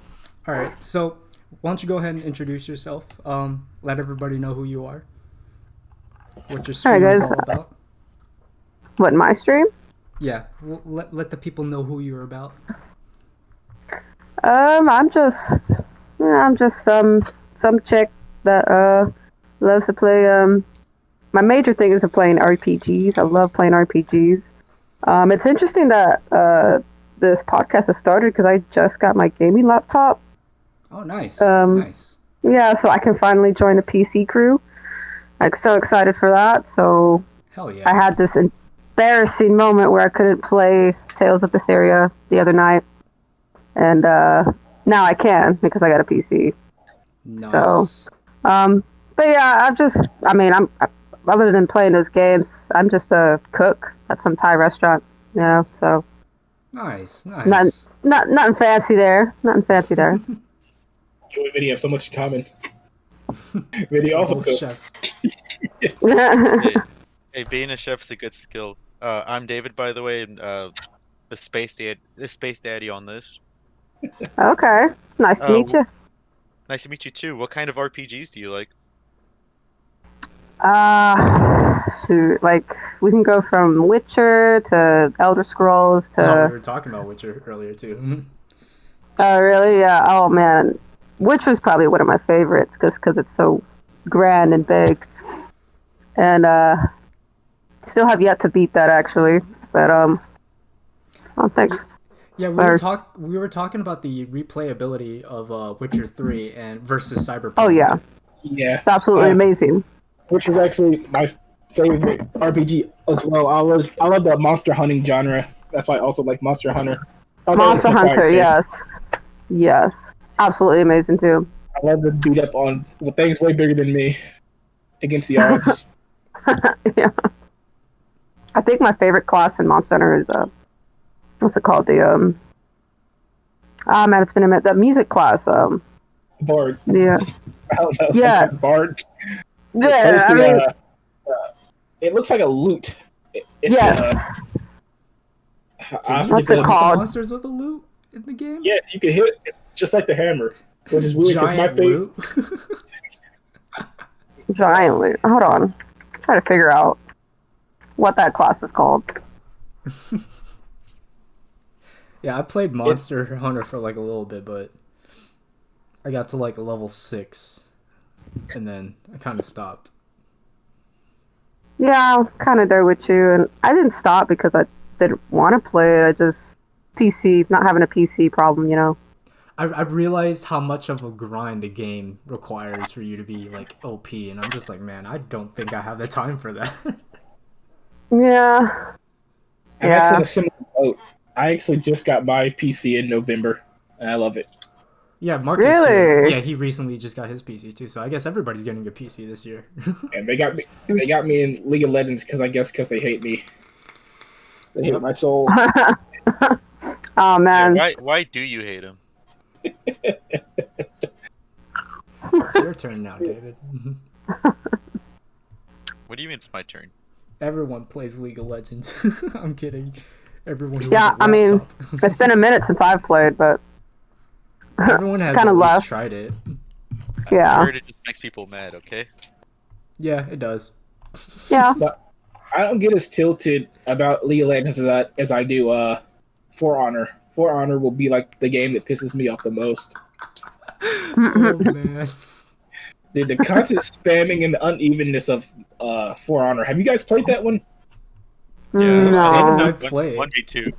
right, so why don't you go ahead and introduce yourself? Let everybody know who you are. What your stream is
guys.
all about.
What, my stream?
Yeah, let the people know who you're about.
I'm just some chick that loves to play. My major thing is playing RPGs. I love playing RPGs. It's interesting that this podcast has started because I just got my gaming laptop.
Oh, nice.
Nice. Yeah, so I can finally join the PC crew. I'm so excited for that. So
Hell yeah.
I had this embarrassing moment where I couldn't play Tales of Berseria the other night, and now I can because I got a PC.
Nice.
So, but yeah, I'm other than playing those games, I'm just a cook at some Thai restaurant, you know. So
Nice.
nothing fancy there. Nothing fancy there.
You and Vinny have so much in common. Vinny also
Both
cooks.
chefs.
Hey, being a chef is a good skill. I'm David, by the way, and the space daddy on this.
Okay, nice to meet you.
Nice to meet you too. What kind of RPGs do you like?
Shoot, like we can go from Witcher to Elder Scrolls to.
Oh, we were talking about Witcher earlier too.
Oh, really? Yeah. Oh man, Witcher's probably one of my favorites because it's so grand and big, and still have yet to beat that actually. But oh, thanks.
Yeah, we were talking about the replayability of Witcher 3 and versus Cyberpunk.
Oh yeah,
Yeah.
it's absolutely amazing.
Which is actually my favorite RPG as well. I love the monster hunting genre. That's why I also like Monster Hunter.
Monster Hunter, yes, absolutely amazing too.
I love to beat up on things way bigger than me against the odds.
Yeah, I think my favorite class in Monster Hunter is what's it called? The man, it's been a minute. The music class.
Bard.
Yeah.
I don't know.
Yes.
Bard.
Yeah, I mean,
it looks like a lute. It's,
yes. What's it called?
Monsters with a loot in the game?
Yes, you can hit it. It's just like the hammer, which is weird because my
Giant
favorite.
loot.
Giant loot. Hold on. I'm trying to figure out what that class is called.
Yeah, I played Monster Hunter for like a little bit, but I got to like level 6, and then I kind of stopped.
Yeah, I'm kind of there with you, and I didn't stop because I didn't want to play it. I just not having a PC problem, you know.
I realized how much of a grind the game requires for you to be like OP, and I'm just like, man, I don't think I have the time for that.
Yeah.
I'm actually in a similar boat. I actually just got my PC in November, and I love it.
Yeah, Marcus.
Really?
Yeah, he recently just got his PC too, so I guess everybody's getting a PC this year.
And they got me. They got me in League of Legends because they hate me. They hate my soul.
Oh man.
Yeah, why do you hate him?
It's your turn now, David.
What do you mean it's my turn?
Everyone plays League of Legends. I'm kidding. Everyone. Who
Yeah,
has a
I mean,
laptop.
it's been a minute since I've played, but
Everyone has
kinda
at least
left.
tried it.
yeah.
I heard it just makes people mad, okay?
Yeah, it does.
Yeah.
But I don't get as tilted about League of Legends as I do For Honor. For Honor will be like the game that pisses me off the most.
Oh man.
The constant spamming and the unevenness of For Honor. Have you guys played that one?
Yeah,
David and I
No.
play.
1v2.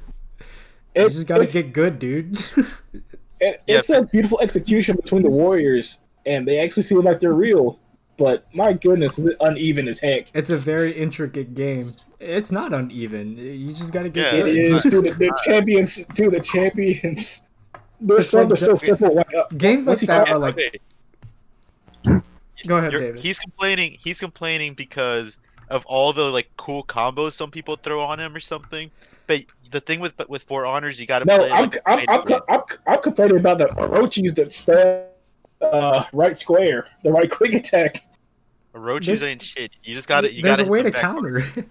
You just gotta get good, dude.
It's a beautiful execution between the warriors, and they actually seem like they're real. But my goodness, it's uneven as heck.
It's a very intricate game. It's not uneven. You just gotta get
Yeah,
It
good.
is, dude. The champions, dude. The champions. They're
It's like
so simple. Like
games like
what's he
that
called?
are like.
Okay,
Go ahead, David.
he's complaining. He's complaining because of all the like cool combos some people throw on him or something. But the thing with For Honors, you gotta
No,
play.
I'm complaining about the Orochis that spell right square, the right quick attack.
Orochis
This-
ain't shit. You just gotta. You
There's
gotta
a way
hit
to
them back
counter.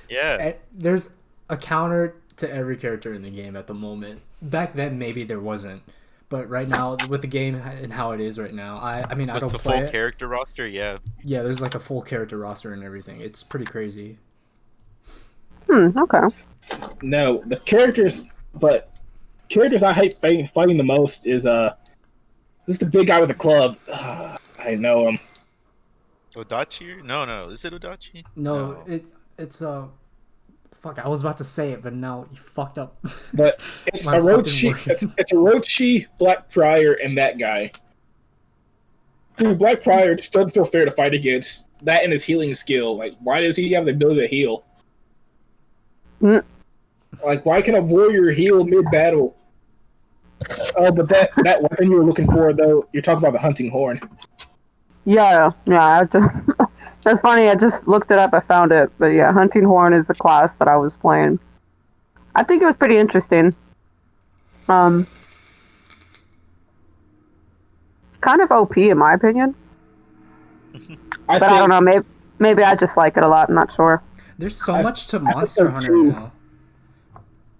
Yeah.
There's a counter to every character in the game at the moment. Back then, maybe there wasn't, but right now, with the game and how it is right now, I mean, I
With
don't
the
play
full
it.
character roster, yeah.
Yeah, there's like a full character roster and everything. It's pretty crazy.
Okay.
No, the characters, but characters I hate fighting the most is who's the big guy with the club? I know him.
Odachi? No. Is it Odachi?
No, it's fuck. I was about to say it, but now you fucked up.
But it's
My fucking
Orochi.
brain.
It's Orochi, Black Prior, and that guy. Dude, Black Prior just doesn't feel fair to fight against. That and his healing skill. Like, why does he have the ability to heal?
Mm.
Like, why can a warrior heal mid-battle? Oh, but that weapon you were looking for, though, you're talking about the hunting horn.
Yeah. That's funny. I just looked it up. I found it. But yeah, Hunting Horn is a class that I was playing. I think it was pretty interesting. Kind of OP in my opinion. But I don't know. Maybe I just like it a lot. I'm not sure.
There's so much to Monster Hunter
too.
now.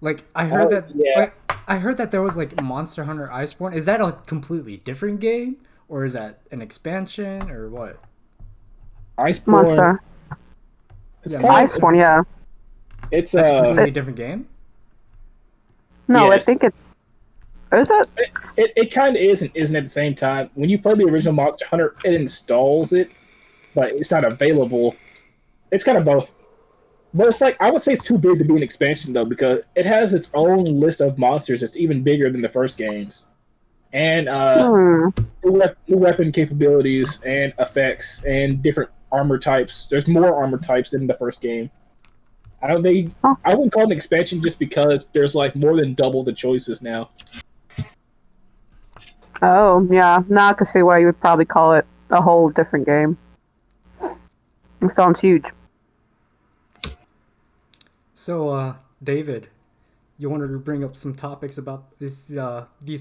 Like I heard that.
yeah.
Like, I heard that there was like Monster Hunter Iceborne. Is that a completely different game, or is that an expansion, or what?
Iceborne.
Monster.
It's
Yeah,
kind of,
Iceborne, yeah.
It's
That's a completely different game.
No,
Yes.
I think it's. Is it?
it kind of is and isn't at the same time. When you play the original Monster Hunter, it installs it, but it's not available. It's kind of both. But it's like, I would say it's too big to be an expansion, though, because it has its own list of monsters that's even bigger than the first games. And new weapon capabilities and effects and different armor types. There's more armor types than the first game. I wouldn't call it an expansion just because there's like more than double the choices now.
Oh, yeah. Now I can see why you would probably call it a whole different game. It sounds huge.
So, David, you wanted to bring up some topics about these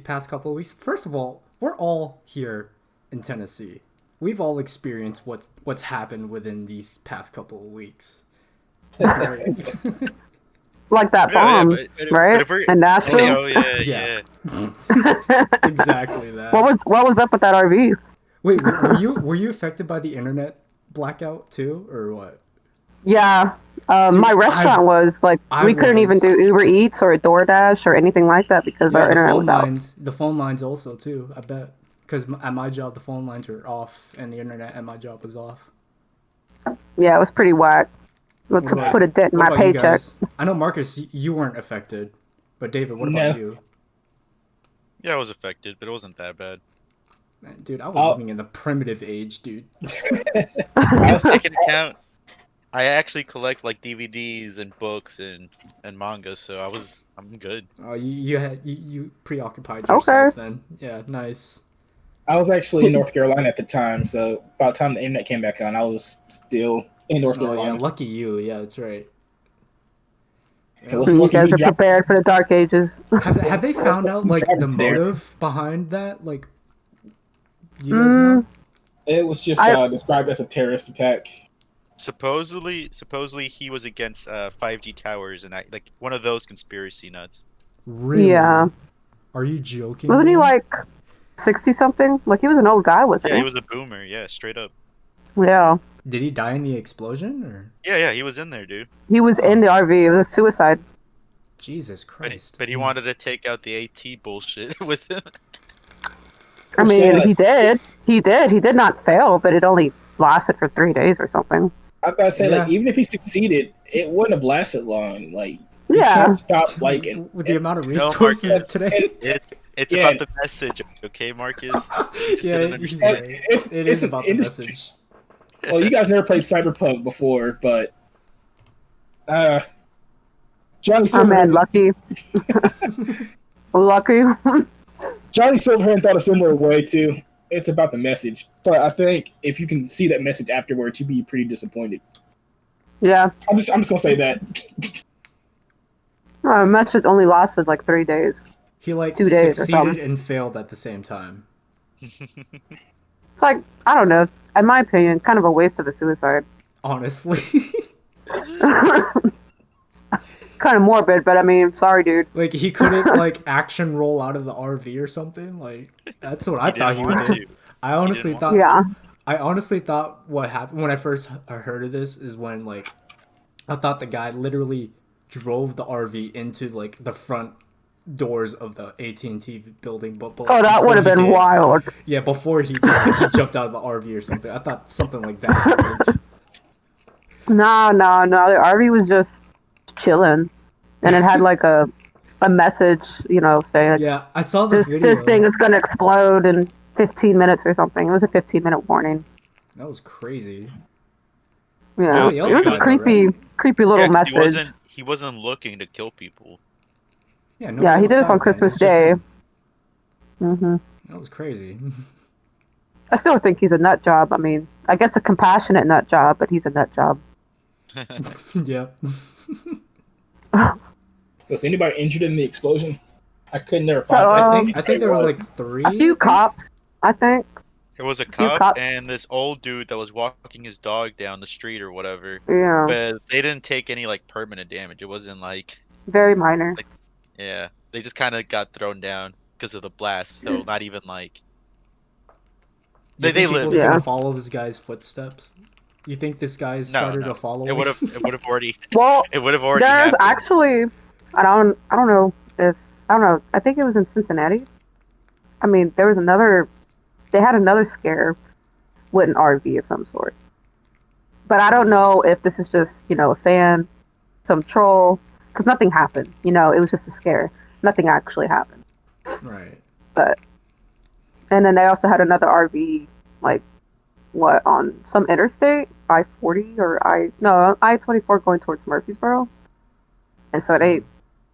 past couple of weeks. First of all, we're all here in Tennessee. We've all experienced what's happened within these past couple of weeks. Right?
Like that
Yeah,
bomb,
but
right?
if we're-
In Nashville.
Oh yeah.
Yeah. Exactly that.
What was up with that RV?
Wait, were you affected by the internet blackout too, or what?
Yeah. My restaurant was like we couldn't even do Uber Eats or DoorDash or anything like that because our internet was out.
The phone lines also too. I bet because at my job the phone lines were off and the internet at my job was off.
Yeah, it was pretty whack. To put a dent in
What
my
about you
paycheck.
guys? I know Marcus, you weren't affected, but David, what about you?
Yeah, I was affected, but it wasn't that bad.
Man, dude, I was living in the primitive age, dude.
I was taking account. I actually collect like DVDs and books and manga, so I'm good.
Oh, you preoccupied yourself then. Yeah, nice.
I was actually in North Carolina at the time, so by the time the internet came back on, I was still in North
Oh
Carolina.
yeah, lucky you. Yeah, that's right.
It was
You
lucky
guys
me
are
drop-
prepared for the dark ages.
Have they found out like the
There.
motive behind that? Like, do you guys know?
It was just described as a terrorist attack.
Supposedly he was against 5G towers and that, like one of those conspiracy nuts.
Really?
Yeah.
Are you joking?
Wasn't he
me?
like 60 something? Like he was an old guy, wasn't
Yeah,
he?
he was a boomer. Yeah, straight up.
Yeah.
Did he die in the explosion or?
Yeah, he was in there, dude.
He was in the RV. It was a suicide.
Jesus Christ!
But he wanted to take out the AT bullshit with him.
I mean, he did. He did. He did not fail, but it only lasted for 3 days or something.
I thought say
Yeah.
like even if he succeeded, it wouldn't have lasted long. Like you
Yeah.
can't stop like and,
with the amount of
No,
resources
Marcus.
today.
It's
Yeah.
about the message, okay, Marcus? You just
Yeah,
didn't
he's
understand.
right.
It's-
It
it's
is
an
about the
industry.
message.
well, you guys never played Cyberpunk before, but Johnny
Oh man,
Silverhand,
lucky. Lucky.
Johnny Silverhand thought a similar way too. It's about the message, but I think if you can see that message afterwards, you'd be pretty disappointed.
Yeah.
I'm just gonna say that.
Message only lasted like 3 days.
He like
2 days or
succeeded
something.
and failed at the same time.
It's like, I don't know. In my opinion, kind of a waste of a suicide.
Honestly,
Kind of morbid, but I mean, sorry, dude.
like he couldn't like action roll out of the RV or something. Like that's what I thought he would do. I honestly thought.
Yeah.
I honestly thought what happened when I first heard of this is when like I thought the guy literally drove the RV into like the front doors of the AT&T building, but
Oh, that
before
would have
he
been
did-
wild.
Yeah, before he jumped out of the RV or something. I thought something like that happened.
No. The RV was just chilling, and it had like a message, saying like,
Yeah, I saw the
this
video.
thing is gonna explode in 15 minutes or something. It was a 15-minute warning.
That was crazy.
Yeah,
Nobody
it
else
was
died,
a
though,
creepy,
right?
creepy little
Yeah, 'cause
message.
he wasn't looking to kill people.
Yeah,
Yeah, he
else
did this
died,
on
man.
Christmas
It was just
Day.
him. That was crazy.
I still think he's a nut job. I mean, I guess a compassionate nut job, but he's a nut job.
Yeah.
Was anybody injured in the explosion? I couldn't never
So,
find.
I think there was like 3.
A few cops, I think.
There was a
few
cop
cops.
and this old dude that was walking his dog down the street or whatever.
Yeah,
But they didn't take any like permanent damage. It wasn't like,
very minor.
yeah, they just kind of got thrown down because of the blast. So not even like
You
They
think
lived.
people's
Yeah.
gonna follow this guy's footsteps? You think this guy's started
no.
to follow?
It would have already
Well,
it would have already
there's
happened.
actually, I don't know. I think it was in Cincinnati. I mean, they had another scare with an RV of some sort. But I don't know if this is just, a fan, some troll, because nothing happened. It was just a scare. Nothing actually happened.
Right.
And then they also had another RV, like, on some interstate, I-40 or I-24 going towards Murfreesboro. And so they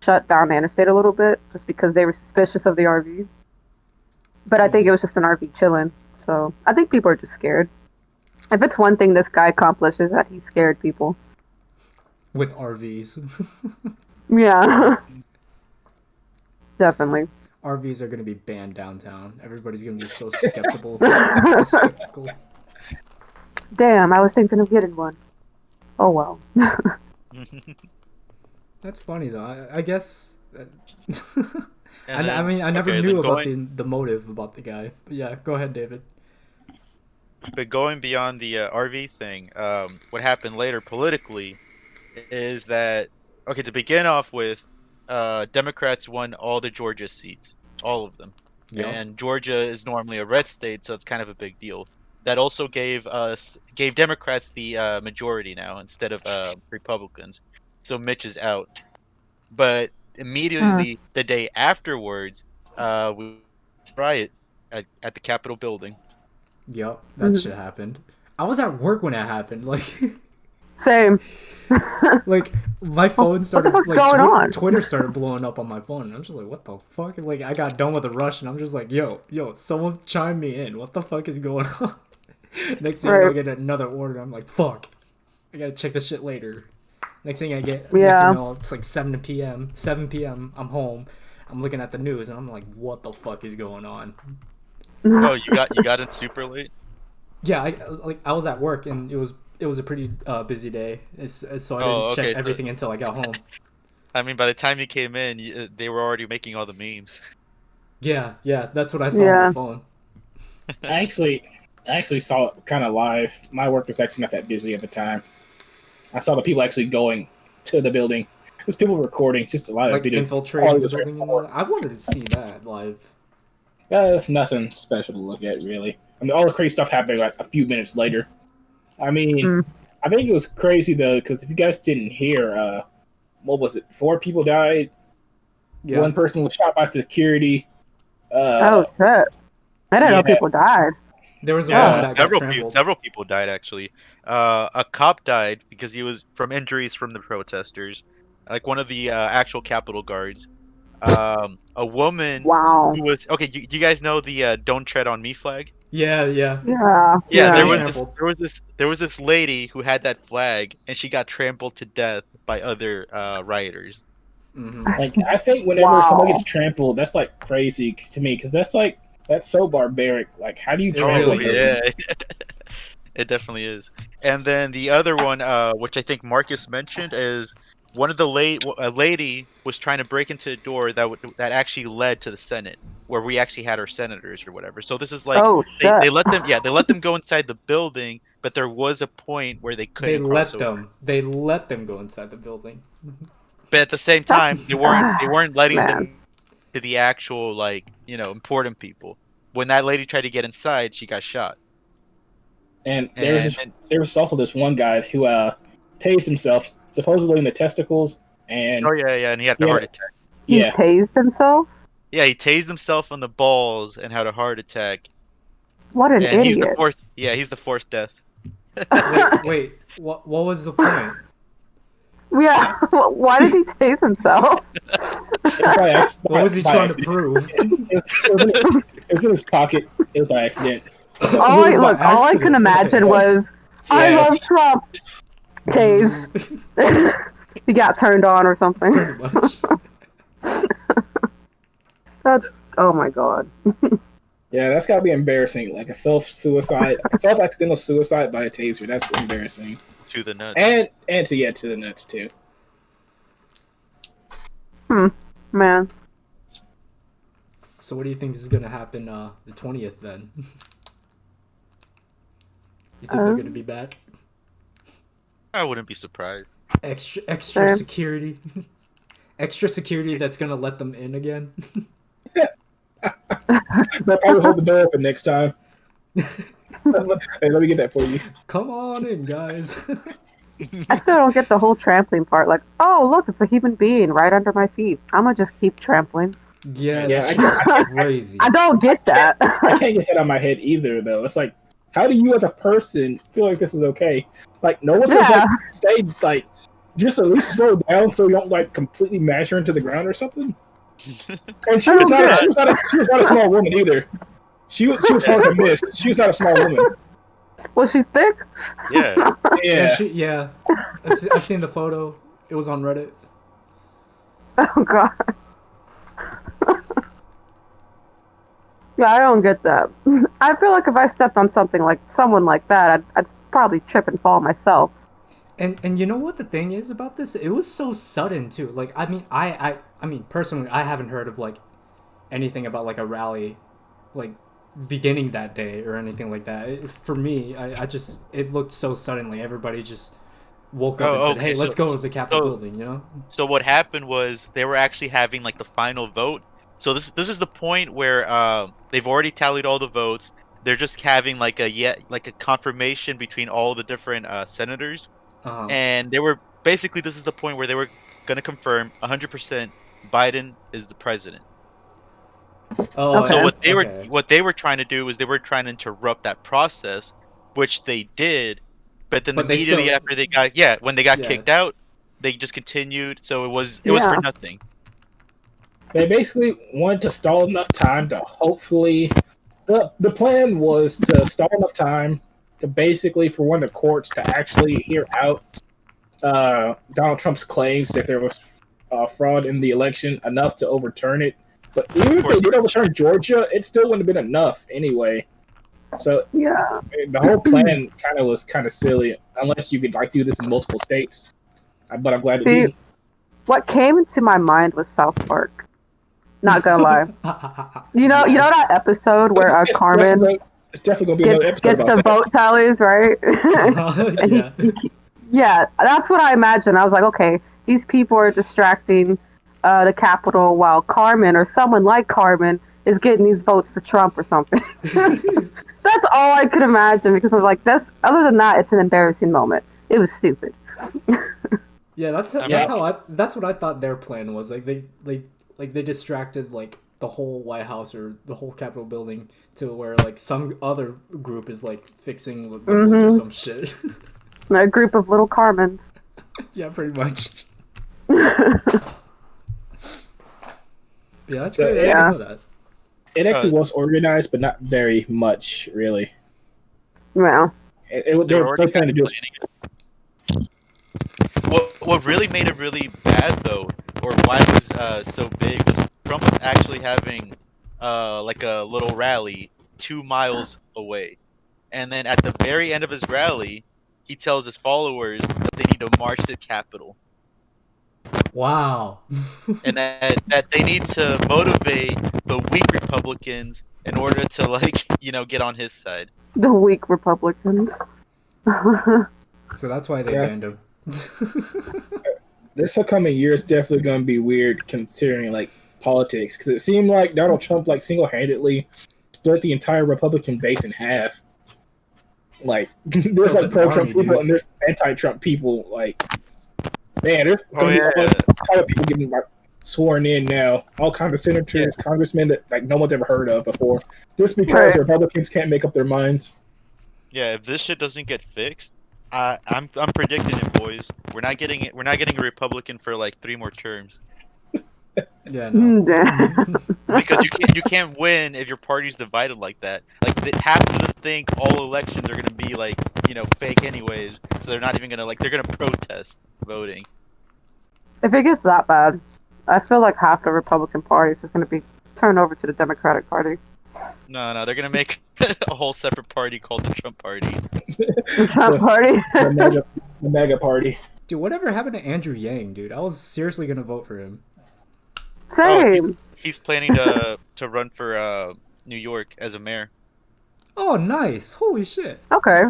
shut down the interstate a little bit just because they were suspicious of the RV. But I think it was just an RV chilling. So I think people are just scared. If it's one thing this guy accomplished is that he scared people.
With RVs.
Yeah. Definitely.
RVs are gonna be banned downtown. Everybody's gonna be so skeptical. skeptical.
Damn, I was thinking of getting one. Oh well.
That's funny though. I guess.
And
I
then-
mean, I never
okay,
knew
then
about
going-
the motive about the guy. But yeah, go ahead, David.
But going beyond the RV thing, what happened later politically is that, okay, to begin off with, Democrats won all the Georgia seats, all of them.
Yep.
And Georgia is normally a red state, so it's kind of a big deal. That also gave Democrats the majority now instead of Republicans. So Mitch is out. But immediately the day afterwards, we riot at the Capitol building.
Yep, that shit happened. I was at work when that happened. Like,
Same.
like my phone started.
fuck's
like,
going on?
Twitter started blowing up on my phone. And I'm just like, what the fuck? And, like, I got done with the rush, and I'm just like, yo, someone chime me in. What the fuck is going on? Next thing I
Right.
get another order. I'm like, fuck. I gotta check this shit later. Next thing I get, next
Yeah.
thing you know, it's like 7 p.m. 7 p.m. I'm home. I'm looking at the news, and I'm like, what the fuck is going on?
Oh, you got in super late?
Yeah, I was at work, and it was a pretty busy day, so I didn't
Oh,
check
okay, so-
everything until I got home.
I mean, by the time you came in, they were already making all the memes.
Yeah, that's what I saw on
Yeah.
my phone.
Actually, I actually saw it kind of live. My work was actually not that busy at the time. I saw the people actually going to the building. There's people recording. It's just a lot of
Like
video.
infiltrating the building. I wanted to see that live.
It's nothing special to look at, really. I mean, all the crazy stuff happened like a few minutes later. I mean, I think it was crazy though, because if you guys didn't hear, what was it? 4 people died. Yeah. 1 person was shot by security.
Oh shit! I didn't know people died.
There was
several people died actually. A cop died because he was from injuries from the protesters, like one of the actual Capitol guards. A woman who was you guys know the "Don't Tread on Me" flag?
Yeah.
There was this lady who had that flag, and she got trampled to death by other rioters.
Like, I think whenever somebody gets trampled, that's like crazy to me, because that's so barbaric. Like, how do you trample?
Yeah, it definitely is. And then the other one, which I think Marcus mentioned, is one of a lady was trying to break into a door that actually led to the Senate, where we actually had our senators or whatever. So this is like they let them go inside the building, but there was a point where they couldn't.
They let them go inside the building.
But at the same time, they weren't letting them to the actual important people. When that lady tried to get inside, she got shot.
And there was also this one guy who tased himself, supposedly in the testicles, and
and he had a heart attack.
He tased himself?
Yeah, he tased himself on the balls and had a heart attack.
What an idiot!
He's the 4th death.
Wait, what was the point?
Yeah, why did he tase himself?
What was he trying to prove?
It was in his pocket. It was by accident.
All I can imagine was, I love Trump. Tase. He got turned on or something.
Pretty much.
That's, oh my god.
Yeah, that's gotta be embarrassing. Like a self-accidental suicide by a taser. That's embarrassing.
To the nuts.
And to the nuts too.
Man.
So what do you think is gonna happen the 20th then? You think they're gonna be back?
I wouldn't be surprised.
Extra security. Extra security that's gonna let them in again.
They'll probably hold the door open next time. Hey, let me get that for you.
Come on in, guys.
I still don't get the whole trampling part. Like, oh, look, it's a human being right under my feet. I'm gonna just keep trampling.
Yeah, that's crazy.
I don't get that.
I can't get that on my head either, though. It's like, how do you as a person feel like this is okay? Like, no one's gonna stay, like, just at least slow down so you don't, like, completely mash her into the ground or something? And she was not a small woman either. She was hard to miss. She was not a small woman.
Was she thick?
Yeah.
I've seen the photo. It was on Reddit.
Oh god. Yeah, I don't get that. I feel like if I stepped on someone like that, I'd probably trip and fall myself.
And you know what the thing is about this? It was so sudden too. Like, I mean, I mean personally, I haven't heard of like anything about like a rally like beginning that day or anything like that. For me, it looked so suddenly. Everybody just woke up and said, "Hey, let's go to the Capitol building," you know?
So what happened was they were actually having like the final vote. So this is the point where they've already tallied all the votes. They're just having like a confirmation between all the different senators. And they were basically, this is the point where they were going to confirm 100% Biden is the president.
Oh,
so what they were trying to do was they were trying to interrupt that process, which they did. But then immediately after they got when they got kicked out, they just continued. So it was for nothing.
They basically wanted to stall enough time to hopefully. The plan was to stall enough time to basically for one of the courts to actually hear out Donald Trump's claims that there was fraud in the election enough to overturn it. But even if they did overturn Georgia, it still wouldn't have been enough anyway. So the whole plan was kind of silly unless you could like do this in multiple states. But I'm glad it didn't.
What came into my mind was South Park. Not gonna lie. You know that episode where Carmen.
It's definitely gonna be another episode
Gets
about
the vote tallies, right? And
Yeah.
yeah, that's what I imagined. I was like, okay, these people are distracting the Capitol while Carmen or someone like Carmen is getting these votes for Trump or something. That's all I could imagine because I was like, other than that, it's an embarrassing moment. It was stupid.
Yeah, that's what I thought their plan was. Like they distracted like the whole White House or the whole Capitol building to where like some other group is like fixing the votes or some shit.
A group of little Carmens.
Yeah, pretty much. Yeah, that's
So,
great. I didn't know that.
It actually was organized, but not very much, really.
Well,
They're trying to do.
What really made it really bad though, or why it was so big, was Trump was actually having like a little rally 2 miles away, and then at the very end of his rally, he tells his followers that they need to march to the Capitol,
Wow.
and that they need to motivate the weak Republicans in order to like get on his side.
the weak Republicans.
So that's why they banned him.
This upcoming year is definitely going to be weird considering like politics, because it seemed like Donald Trump like single-handedly split the entire Republican base in half. Like there's like pro-Trump people and there's anti-Trump people. Like, man, there's going to be a ton of people getting like sworn in now. All kinds of senators, congressmen that like no one's ever heard of before, just because the Republicans can't make up their minds.
Yeah, if this shit doesn't get fixed, I'm predicting it, boys. We're not getting it. We're not getting a Republican for like 3 more terms.
Yeah, no.
Because you can't win if your party's divided like that. Like half of them think all elections are gonna be like fake anyways, so they're not even gonna they're gonna protest voting.
If it gets that bad, I feel like half the Republican Party is just going to be turned over to the Democratic Party.
No, they're gonna make a whole separate party called the Trump Party.
The Trump Party?
The mega party.
Dude, whatever happened to Andrew Yang, dude? I was seriously gonna vote for him.
Same.
He's planning to run for New York as a mayor.
Oh, nice! Holy shit!
Okay.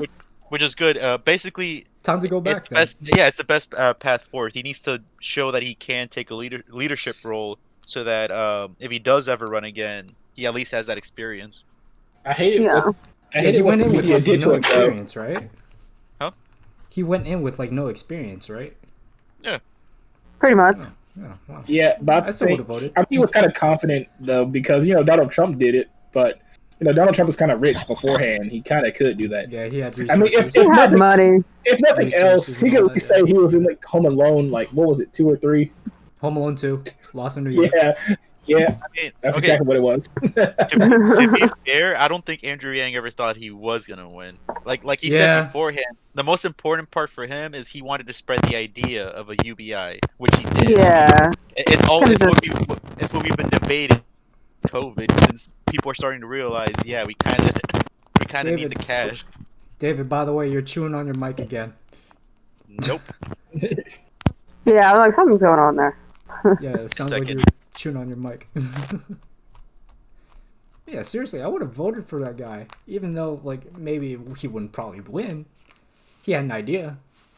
Which is good. Basically,
time to go back.
It's the best path forward. He needs to show that he can take a leadership role, so that if he does ever run again, he at least has that experience.
I hate it.
Yeah.
He went in with like, no experience, right?
Huh?
He went in with like no experience, right?
Yeah.
Pretty much.
Yeah, wow.
Yeah, but
I still would have voted.
I think he was kind of confident though, because Donald Trump did it, but Donald Trump was kind of rich beforehand. He kind of could do that.
Yeah, he had resources.
I mean, if
He had money.
If nothing else, he could say he was in like Home Alone, like what was it, 2 or 3?
Home Alone 2, Lost in New York.
Yeah.
I mean,
That's exactly what it was.
To be fair, I don't think Andrew Yang ever thought he was gonna win. Like he said beforehand, the most important part for him is he wanted to spread the idea of a UBI, which he did.
Yeah.
It's what we've been debating. COVID, since people are starting to realize, we kind of need the cash.
David, by the way, you're chewing on your mic again.
Nope.
Yeah, I'm like something's going on there.
Yeah, it sounds like you're chewing on your mic. Yeah, seriously, I would have voted for that guy, even though like maybe he wouldn't probably win. He had an idea,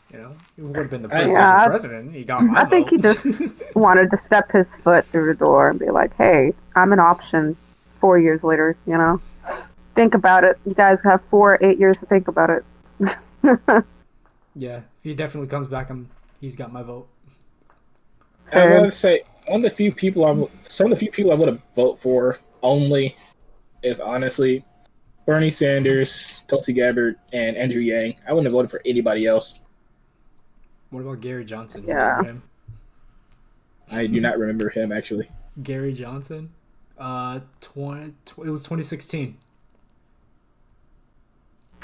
he would have been the first president. He got my
I think he just wanted to step his foot through the door and be like, "Hey, I'm an option." 4 years later, think about it. You guys have 8 years to think about it.
Yeah, if he definitely comes back, he's got my vote.
I gotta say, some of the few people I would have voted for only is honestly Bernie Sanders, Tulsi Gabbard, and Andrew Yang. I wouldn't have voted for anybody else.
What about Gary Johnson?
Yeah.
Him?
I do not remember him actually.
Gary Johnson? It was 2016.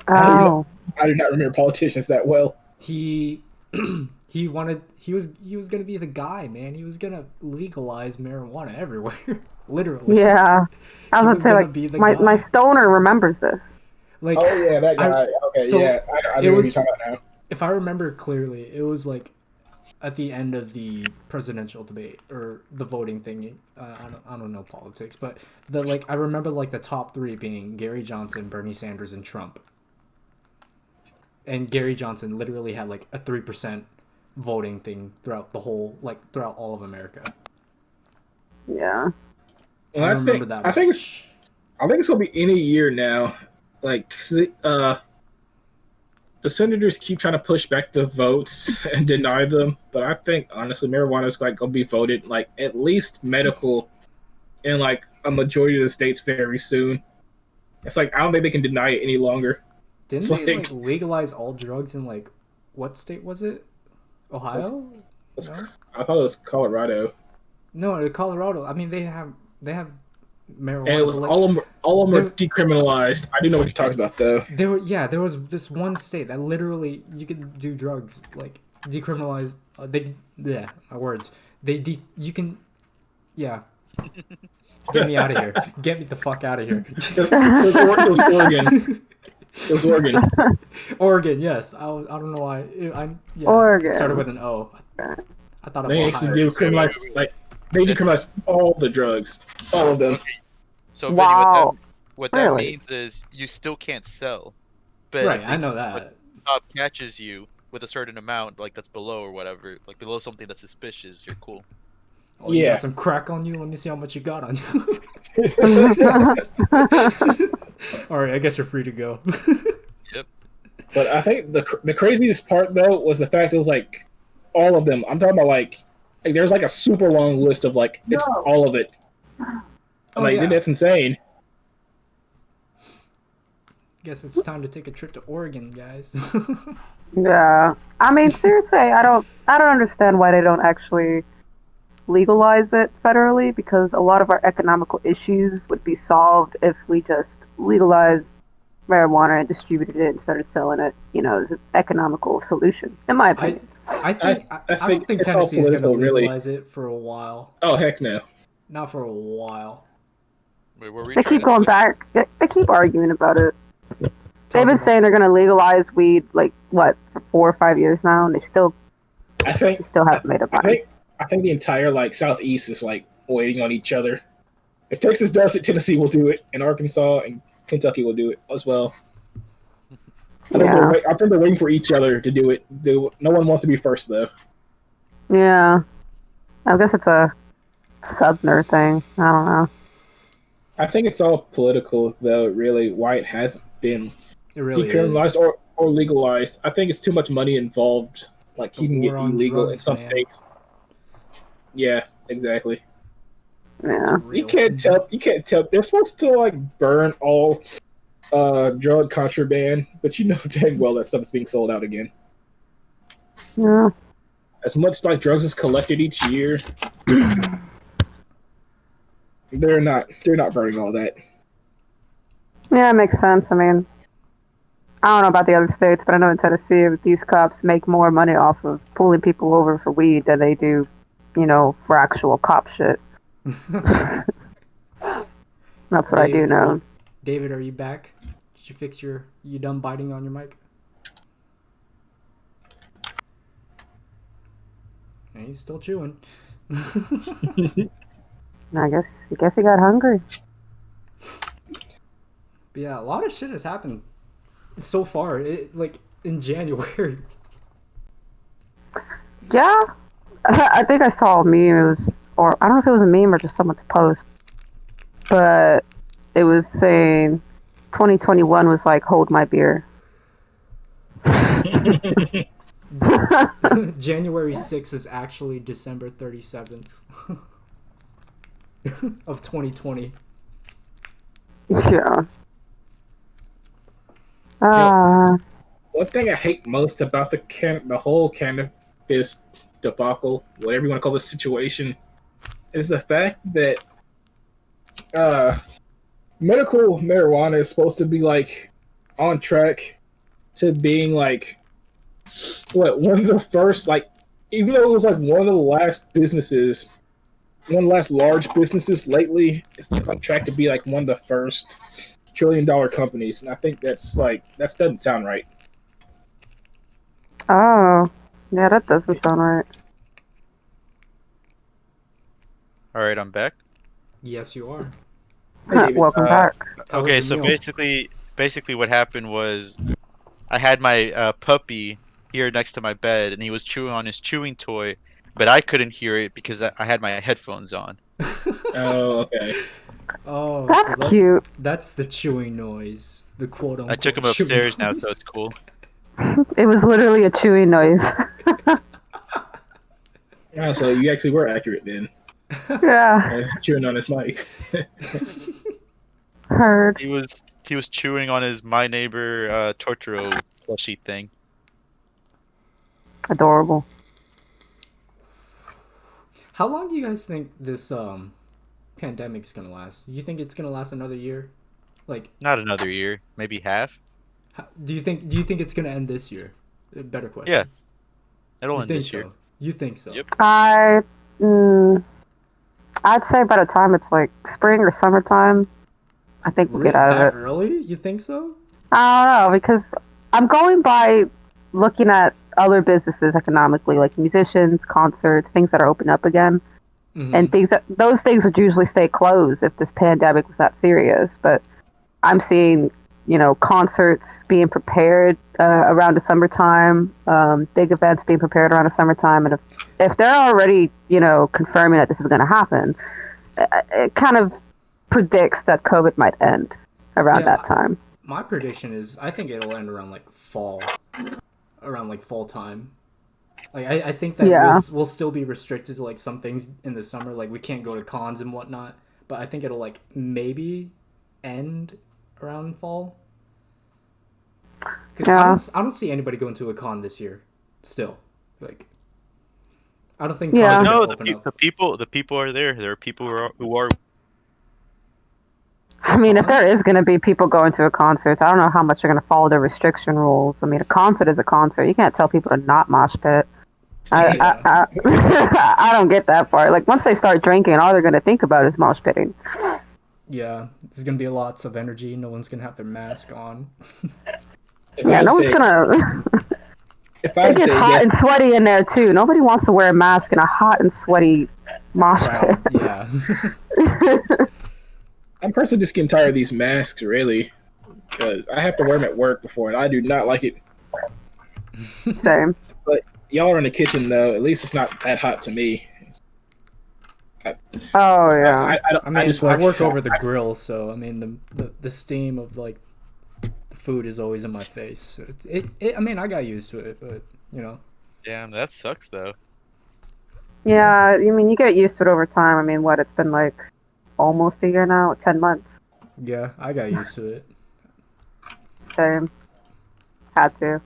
Oh.
I do not remember politicians that well.
He was gonna be the guy, man. He was gonna legalize marijuana everywhere. Literally.
Yeah. I was gonna say, like, my stoner remembers this.
Like,
oh yeah, that guy. Okay,
so
yeah. I know what you're talking about now.
If I remember clearly, it was like at the end of the presidential debate or the voting thing. I don't know politics, but I remember like the top three being Gary Johnson, Bernie Sanders, and Trump. And Gary Johnson literally had like a 3% voting thing throughout all of America.
Yeah.
Well,
I remember that.
I think it's gonna be any year now. Like, the senators keep trying to push back the votes and deny them, but I think honestly, marijuana is like gonna be voted like at least medical in like a majority of the states very soon. It's like I don't think they can deny it any longer.
Didn't they like legalize all drugs in like what state was it? Ohio? No?
I thought it was Colorado.
No, Colorado. I mean, they have marijuana.
And it was all of them are decriminalized. I do know what you're talking about, though.
There was this one state that literally you could do drugs like decriminalized. My words. You can. Get me out of here. Get me the fuck out of here.
It was Oregon. It was Oregon.
Oregon, yes. I don't know why.
Oregon.
It started with an O. I thought
They actually decriminalized they decriminalized all the drugs, all of them.
So
Wow.
Vinny, what that
Really?
means is you still can't sell. But
Right,
if
I know
the
that.
cop catches you with a certain amount, like that's below or whatever, like below something that's suspicious, you're cool.
Oh, you
Yeah.
got some crack on you? Let me see how much you got on you. Alright, I guess you're free to go.
But I think the craziest part though was the fact it was like all of them. I'm talking about like there's like a super long list of like it's all of it. That's insane.
Guess it's time to take a trip to Oregon, guys.
Yeah. I mean, seriously, I don't understand why they don't actually legalize it federally, because a lot of our economical issues would be solved if we just legalized marijuana and distributed it and started selling it, as an economical solution, in my opinion.
I don't think
it's all
Tennessee's going to
political, really.
legalize it for a while.
Oh heck no.
Not for a while.
Wait, were we
They
trying
keep
to
going
switch?
back. They keep arguing about it. They've been saying they're going to legalize weed, like, what, for 4 or 5 years now, and they still haven't made up on it.
I think the entire like southeast is like waiting on each other. If Texas does it, Tennessee will do it, and Arkansas and Kentucky will do it as well. I think they're waiting for each other to do it. No one wants to be first though.
Yeah. I guess it's a Southerner thing. I don't know.
I think it's all political though, really, why it hasn't been
It really
decriminalized
is.
or legalized. I think it's too much money involved, like keeping it
war on
illegal in
drugs,
some
man.
states. Yeah, exactly.
Yeah.
You can't tell. They're supposed to like burn all drug contraband, but you know dang well that stuff is being sold out again.
Yeah.
As much like drugs is collected each year, they're not burning all that.
Yeah, it makes sense. I mean, I don't know about the other states, but I know in Tennessee, these cops make more money off of pulling people over for weed than they do, for actual cop shit. That's what I do know.
David, are you back? Did you fix you done biting on your mic? And he's still chewing.
I guess he got hungry.
But yeah, a lot of shit has happened so far. Like in January.
Yeah. I think I saw a meme. I don't know if it was a meme or just someone's post, but it was saying 2021 was like, hold my beer.
January 6th is actually December 37th of 2020.
Yeah.
One thing I hate most about the whole cannabis debacle, whatever you want to call this situation, is the fact that medical marijuana is supposed to be like on track to being like one of the first, like, even though it was like one of the last large businesses lately, it's like on track to be like one of the first $1 trillion companies, and I think that doesn't sound right.
Oh, yeah, that doesn't sound right.
All right, I'm back.
Yes, you are.
Hey, David.
Welcome back.
How was
Okay,
your
so
meal?
basically what happened was I had my puppy here next to my bed, and he was chewing on his chewing toy, but I couldn't hear it because I had my headphones on.
Oh, okay.
Oh, so
That's cute.
that's the chewing noise, the quote
I took
unquote
him
chewing
upstairs now, so
noise.
it's cool.
It was literally a chewing noise.
Oh, so you actually were accurate then.
Yeah,
Chewing on his mic.
heard.
He was chewing on his My Neighbor Totoro plushie thing.
Adorable.
How long do you guys think this pandemic's gonna last? Do you think it's gonna last another year? Like,
Not another year, maybe half.
do you think it's gonna end this year? A better question.
Yeah, it'll
You
end
think
this year.
so? You think so?
Yep.
Mm, I'd say by the time it's like spring or summertime, I think we'll get out of
That
it.
early? You think so?
I don't know because I'm going by looking at other businesses economically, like musicians, concerts, things that are open up again, and those things would usually stay closed if this pandemic was that serious. But I'm seeing, concerts being prepared around the summertime, big events being prepared around the summertime, and if they're already, confirming that this is going to happen, it kind of predicts that COVID might end around
Yeah.
that time.
My prediction is I think it'll end around like fall, around like fall time. Like I think that
Yeah.
we'll still be restricted to like some things in the summer, like we can't go to cons and whatnot. But I think it'll like maybe end around fall. 'Cause
Yeah.
I don't see anybody going to a con this year. Still, like I don't think
Yeah.
cons are
No,
gonna open up.
the people are there. There are people who are.
I mean, if there is going to be people going to a concert, I don't know how much they're going to follow the restriction rules. I mean, a concert is a concert. You can't tell people to not mosh pit. I don't get that part. Like, once they start drinking, all they're going to think about is mosh pitting.
Yeah, there's gonna be lots of energy. No one's gonna have their mask on.
If
Yeah,
I'd
no one's
say-
going to...
If
It
I'd
gets
say
hot
yes,
and sweaty in there, too. Nobody wants to wear a mask in a hot and sweaty mosh pit.
Yeah.
I'm personally just getting tired of these masks, really, because I have to wear them at work before, and I do not like it.
Same.
But y'all are in the kitchen, though. At least it's not that hot to me.
Oh, yeah.
I mean,
just
I work over the grill, so I mean, the steam of like the food is always in my face. I mean, I got used to it, but
Damn, that sucks though.
Yeah, I mean, you get used to it over time. I mean, it's been like almost a year now, 10 months.
yeah, I got used to it.
Same. Had to.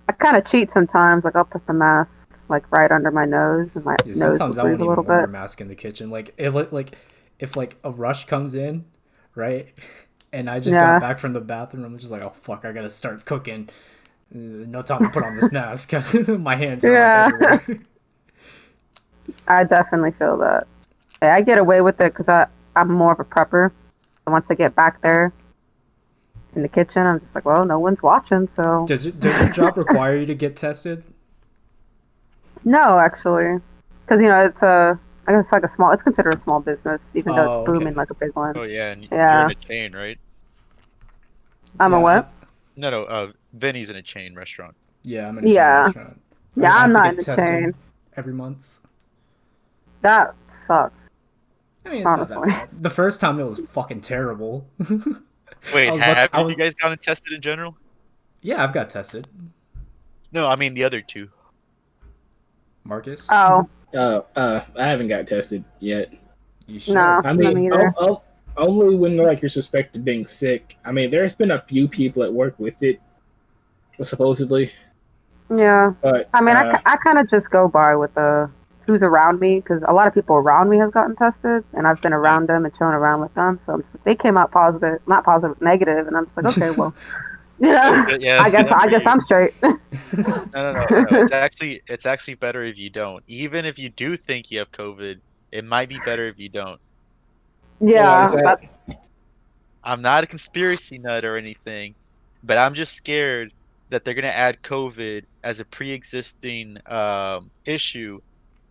I kind of cheat sometimes. Like, I'll put the mask like right under my nose, and my
Yeah,
nose
sometimes
will
I
breathe
won't
a little
even wear a
bit.
mask in the kitchen. Like if a rush comes in, right, and I just
Yeah.
got back from the bathroom, I'm just like, oh fuck, I gotta start cooking. No time to put on this mask. My hands are
Yeah.
like everywhere.
I definitely feel that. Yeah, I get away with it because I'm more of a prepper. And once I get back there in the kitchen, I'm just like, well, no one's watching, so
Does your job require you to get tested?
no, actually, because I guess it's it's considered a small business, even though
Oh,
it's booming
okay.
like a big one.
Oh yeah, and
Yeah.
you're in a chain, right?
I'm a
Yeah,
what?
No, Vinny's in a chain restaurant.
Yeah, I'm in a
Yeah.
restaurant.
Yeah,
I have
I'm
to
not
get
in the
tested
chain.
every month.
That sucks.
I mean, it's not
Honestly.
that bad. The first time it was fucking terrible.
Wait,
I was about
have
to- I
you
was-
guys gotten tested in general?
Yeah, I've got tested.
No, I mean the other two.
Marcus,
Oh,
I haven't got tested yet.
you should.
no,
I
me
mean,
neither.
only when like you're suspected of being sick. I mean, there's been a few people at work with it, supposedly.
Yeah.
But
I mean, I kind of just go by with who's around me because a lot of people around me have gotten tested, and I've been around them and chilling around with them. So I'm just like, they came out positive, not positive, negative, and I'm just like, okay, well, yeah.
Yeah,
I
that's good
guess
for you.
I'm straight.
No. It's actually better if you don't. Even if you do think you have COVID, it might be better if you don't.
Yeah.
is that-
I'm not a conspiracy nut or anything, but I'm just scared that they're gonna add COVID as a pre-existing issue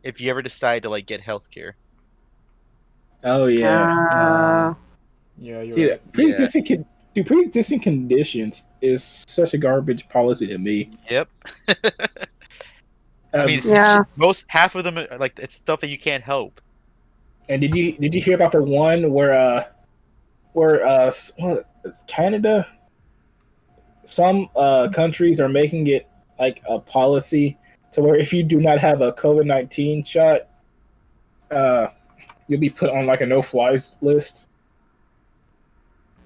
if you ever decide to like get healthcare.
Oh yeah.
Yeah, you're
Dude,
right.
pre-existing conditions is such a garbage policy to me.
Yep. I mean,
Um,
Yeah.
half of them are like it's stuff that you can't help.
and did you hear about the one where what, it's Canada? Some countries are making it like a policy to where if you do not have a COVID-19 shot, uh, you'll be put on like a no-flies list.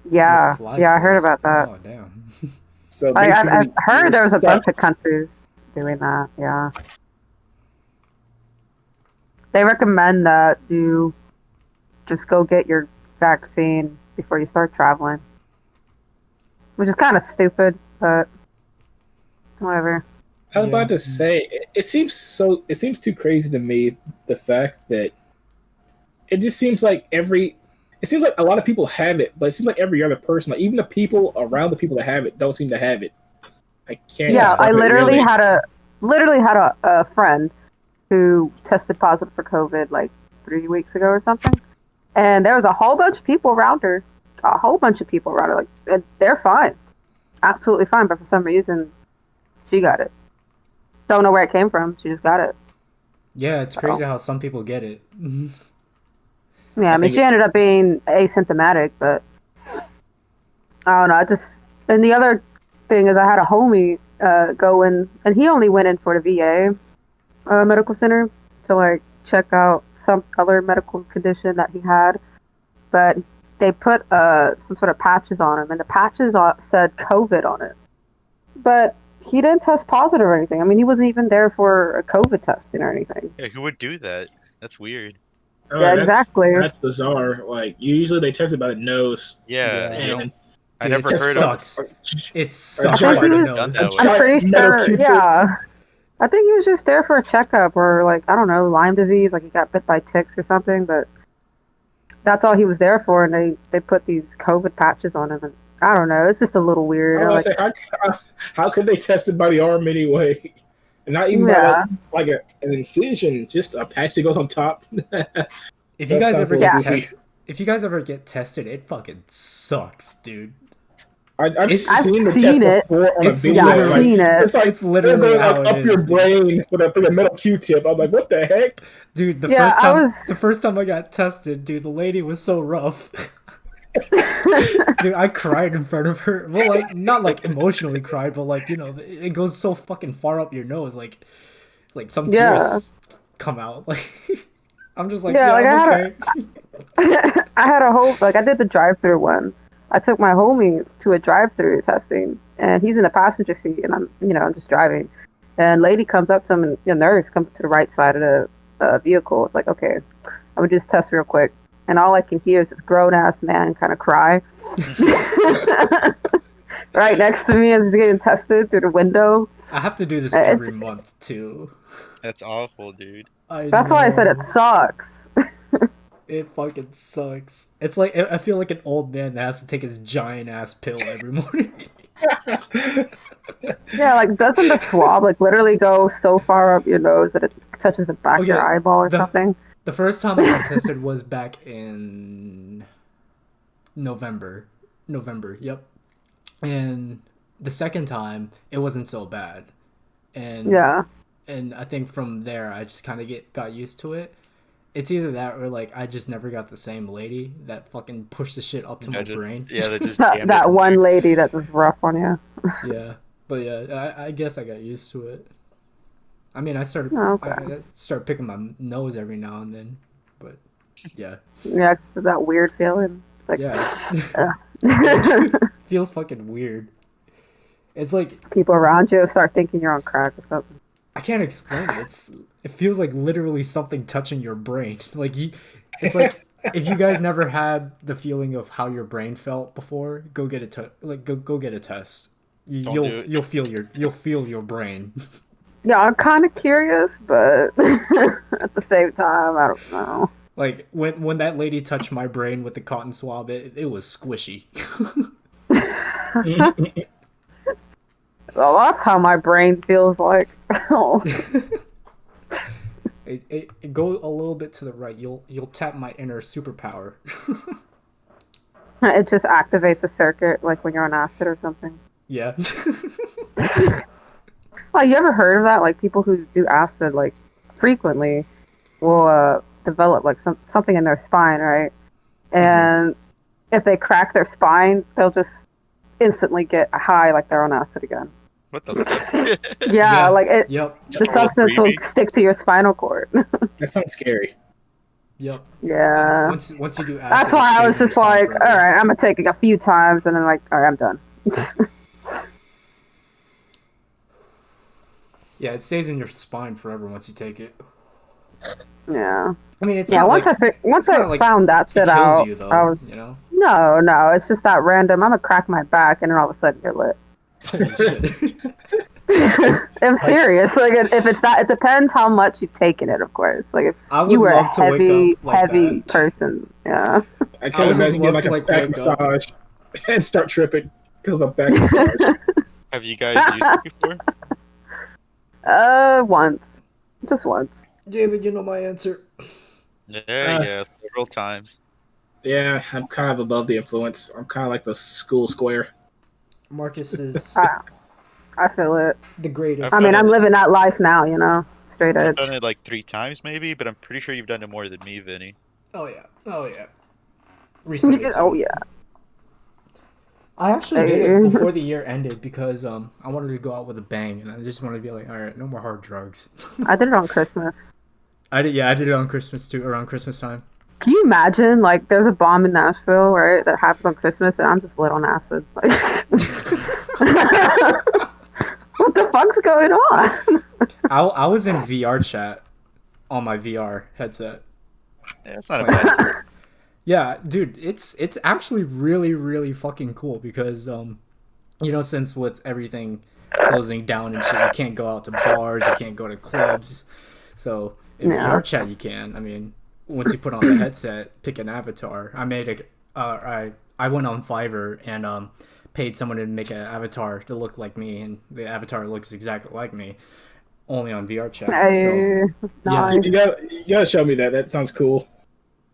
No
Yeah.
flies
Yeah, I heard
list.
about that.
Oh damn.
So
I've
basically,
heard there was a
stuck.
bunch of countries doing that. Yeah. They recommend that you just go get your vaccine before you start traveling, which is kind of stupid, but whatever.
I was
Yeah.
about to say it seems too crazy to me the fact that it just seems like it seems like a lot of people have it, but it seems like every other person, like even the people around the people that have it, don't seem to have it. I can't
Yeah,
describe
I
it
literally
really.
had a friend who tested positive for COVID like 3 weeks ago or something, and there was a whole bunch of people around her, like and they're fine, absolutely fine, but for some reason she got it. Don't know where it came from. She just got it.
Yeah, it's crazy how some people get it.
Yeah, I mean,
think
she ended up being asymptomatic, but I don't know. And the other thing is, I had a homie go in, and he only went in for the VA medical center to like check out some other medical condition that he had, but they put some sort of patches on him, and the patches said COVID on it, but he didn't test positive or anything. I mean, he wasn't even there for a COVID testing or anything.
Yeah, who would do that? That's weird.
Yeah, exactly.
That's bizarre. Like usually they test it by the nose,
Yeah,
Yeah.
you don't.
and
I
Dude,
never
it
heard of.
sucks. It sucks
I think
by
he
the
was-
Done
nose.
that way.
I'm pretty
Metal
sure.
Q-tip.
Yeah, I think he was just there for a checkup or like I don't know, Lyme disease, like he got bit by ticks or something. But that's all he was there for, and they put these COVID patches on him, and I don't know. It's just a little weird.
I
Like,
was say, how could they test it by the arm anyway? And not even
Yeah.
by like an incision, just a patch that goes on top.
If you
That
guys
sounds
ever
a
get
little goofy.
if you guys ever get tested, it fucking sucks, dude.
I've
It's-
seen the
I've
test
seen it.
before on a
It's
video.
yeah, I've
literally-
like,
seen it.
It's like
It's literally
they're going
how
like
it
up your
is, dude.
brain with a metal Q-tip. I'm like, what the heck?
Dude, the
Yeah,
first time I got tested, dude, the lady was so rough. Dude, I cried in front of her. Well, like not like emotionally cried, but like it goes so fucking far up your nose, like some
Yeah.
tears come out. Like I'm just like,
Yeah,
yeah,
like,
I'm
I
okay.
I had a whole I did the drive-through one. I took my homie to a drive-through testing, and he's in the passenger seat, and I'm just driving. And lady comes up to him, and the nurse comes to the right side of the vehicle. It's like, okay, I'm gonna just test real quick. And all I can hear is this grown-ass man kind of cry. Right next to me as he's getting tested through the window.
I have to do this
It's-
every month too.
That's awful, dude.
That's why I said it
know.
sucks.
It fucking sucks. It's like I feel like an old man that has to take his giant ass pill every morning.
Yeah, like doesn't the swab like literally go so far up your nose that it touches the back of your
Okay,
eyeball or
the-
something?
The first time I got tested was back in November. Yep. And the second time, it wasn't so bad. And
Yeah.
and I think from there, I just kind of got used to it. It's either that or like I just never got the same lady that fucking pushed the shit up to my brain.
Yeah, they just
That,
jammed
that
it.
one lady that was rough on you.
Yeah, but yeah, I guess I got used to it. I mean, I started picking my nose every now and then, but yeah,
Yeah, it's just that weird feeling. Like,
yeah, feels fucking weird. It's like
people around you start thinking you're on crack or something.
I can't explain it. It feels like literally something touching your brain. Like it's like if you guys never had the feeling of how your brain felt before, go get go get a test.
Don't do it.
You'll feel your brain.
Yeah, I'm kind of curious, but at the same time, I don't know.
Like when that lady touched my brain with the cotton swab, it was squishy.
Well, that's how my brain feels like.
It go a little bit to the right. You'll tap my inner superpower.
It just activates a circuit, like when you're on acid or something.
Yeah.
Oh, you ever heard of that? Like people who do acid, like frequently, will develop like something in their spine, right? And if they crack their spine, they'll just instantly get high, like they're on acid again.
What the fuck?
Yeah, like it.
Yep.
The substance will
creepy.
stick to your spinal cord.
That sounds scary.
Yep.
Yeah.
Once you do acid,
That's
it
why I
stays
was
in your
just
spine
like,
forever.
all right, I'm gonna take it a few times, and then like, all right, I'm done.
Yeah, it stays in your spine forever once you take it.
Yeah.
I mean, it's
Yeah.
not
Once
like,
once
it's
I
not like
found that
it
shit
kills
out,
you though.
I was
You know.
no. It's just that random. I'm gonna crack my back, and then all of a sudden you're lit.
Holy shit.
I'm serious. Like if it's that, it depends how much you've taken it, of course. Like if
I would
you were a
love to wake
heavy,
up like
heavy
that.
person, yeah.
I
I
can't
would just
imagine getting
love
like
to,
a
like,
back
wake up.
massage and start tripping because of a back massage.
Have you guys used it before?
Once, just once.
David, you know my answer.
Yeah, several times.
Yeah, I'm kind of above the influence. I'm kind of like the school square.
Marcus is
I feel it.
the greatest.
I mean,
done
I'm
it.
living that life now, you know, straight
I've
edge.
done it like 3 times maybe, but I'm pretty sure you've done it more than me, Vinny.
Oh yeah. Recently. Too.
Oh yeah.
I actually did it before the year ended because I wanted to go out with a bang and I just wanted to be like, all right, no more hard drugs.
I did it on Christmas.
I did it on Christmas too, around Christmas time.
Can you imagine, like, there's a bomb in Nashville, right, that happened on Christmas, and I'm just lit on acid. Like, what the fuck's going on?
I was in VR chat on my VR headset.
Yeah, that's not a bad thing.
Yeah, dude, it's actually really, really fucking cool because since with everything closing down and shit, you can't go out to bars, you can't go to clubs. So in VR chat you can. I mean, once you put on the headset, pick an avatar. I went on Fiverr and paid someone to make an avatar to look like me, and the avatar looks exactly like me, only on VR chat. So,
Nice.
You gotta show me that. That sounds cool.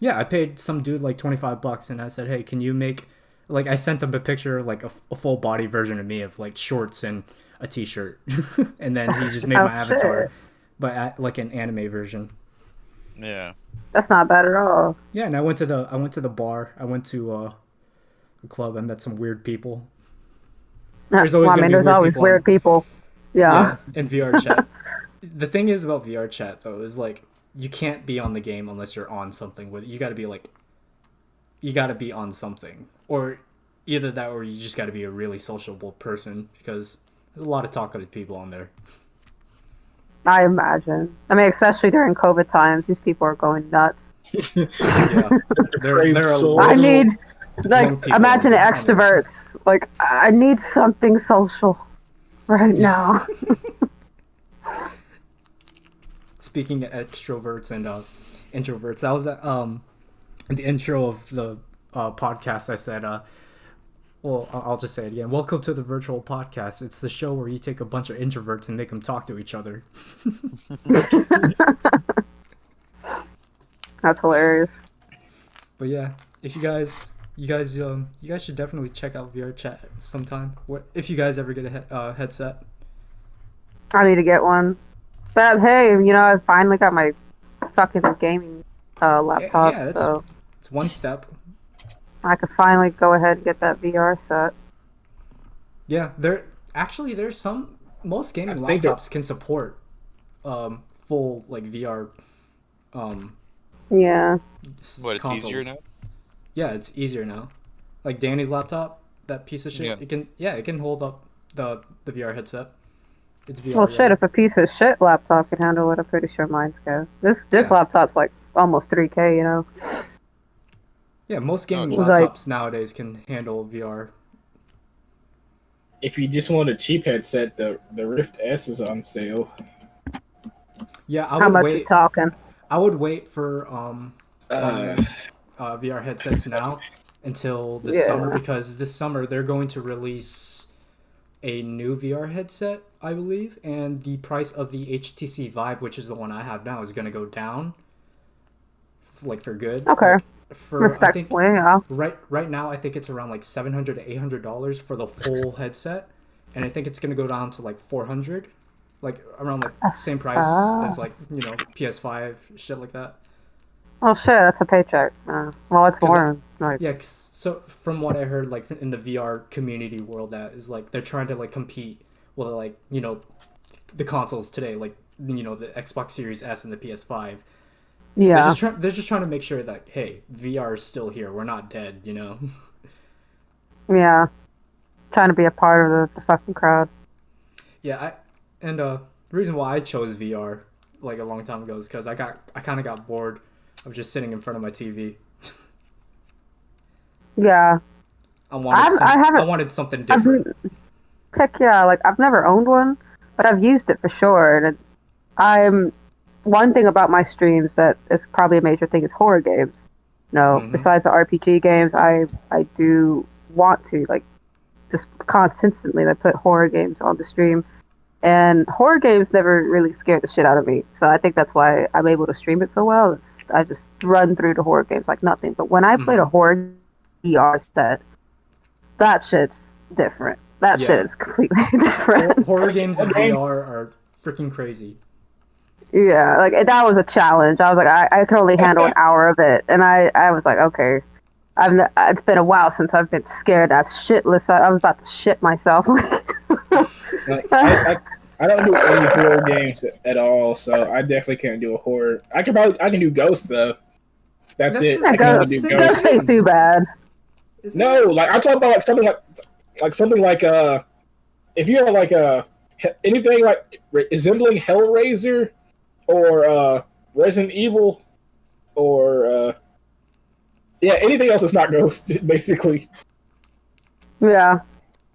yeah, I paid some dude like $25, and I said, "Hey, can you make?" Like, I sent him a picture, like a full body version of me of like shorts and a t-shirt, and then he just made my avatar, but like an anime version.
Yeah.
That's not bad at all.
Yeah, and I went to the bar. I went to the club. I met some weird people. There's always gonna be
there's
weird
always
people
weird people. Yeah.
in VR chat. The thing is about VR chat though is like you can't be on the game unless you're on something with. You got to be on something, or either that or you just got to be a really sociable person because there's a lot of talkative people on there.
I imagine. I mean, especially during COVID times, these people are going nuts.
Yeah, they're a
soul.
I need, like,
drunk people
imagine
on there.
extroverts. Like, I need something social right now.
Speaking of extroverts and introverts, that was in the intro of the podcast. I said, well, I'll just say it again. Welcome to the Virtual Podcast. It's the show where you take a bunch of introverts and make them talk to each other.
That's hilarious.
But yeah, if you guys should definitely check out VR chat sometime. If you guys ever get a headset.
I need to get one. But hey, I finally got my fucking gaming laptop,
Yeah,
so
it's one step.
I could finally go ahead and get that VR set.
Yeah, there's some most gaming
I think
laptops can support full like VR
Yeah.
What, it's
consoles.
easier now?
Yeah, it's easier now. Like Danny's laptop, that piece of shit,
Yeah.
it can hold up the VR headset. It's VR.
Well, shit,
ready.
if a piece of shit laptop can handle it, I'm pretty sure mine's go. This
Yeah.
laptop's like almost 3K,
Yeah, most gaming
It's like-
laptops nowadays can handle VR.
If you just want a cheap headset, the Rift S is on sale.
Yeah,
How much you talking?
I would wait for
Uh,
VR headsets now until this
Yeah.
summer because this summer they're going to release a new VR headset, I believe, and the price of the HTC Vive, which is the one I have now, is going to go down, like for good.
Okay.
Like, I think
Respectfully, yeah.
right now I think it's around like $700 to $800 for the full headset, and I think it's going to go down to like 400, like around like same price as like PS5 shit like that.
Oh shit, that's a paycheck. Well, it's more like
Yeah, so from what I heard, like in the VR community world, that is like they're trying to like compete with like the consoles today, like the Xbox Series S and the PS5.
yeah.
They're just trying to make sure that hey, VR is still here. We're not dead,
Yeah. Trying to be a part of the fucking crowd.
Yeah, the reason why I chose VR like a long time ago is because I kind of got bored of just sitting in front of my TV.
Yeah.
I wanted something different.
Heck yeah, like I've never owned one, but I've used it for sure. And I'm one thing about my streams that is probably a major thing is horror games. Besides the RPG games, I do want to like just constantly like put horror games on the stream. And horror games never really scared the shit out of me. So I think that's why I'm able to stream it so well. I just run through the horror games like nothing. But when I played a horror VR set, that shit's different. That shit is completely different.
Horror games in VR are freaking crazy.
Yeah, like that was a challenge. I was like, I could only handle an hour of it. And I was like, okay. It's been a while since I've been scared as shitless. I was about to shit myself.
I don't do any horror games at all, so I definitely can't do a horror. I can do Ghost though. That's it.
Yeah, Ghost ain't too bad.
No, like I'm talking about like something like if you have like anything like resembling Hellraiser or Resident Evil or anything else that's not Ghost basically.
Yeah.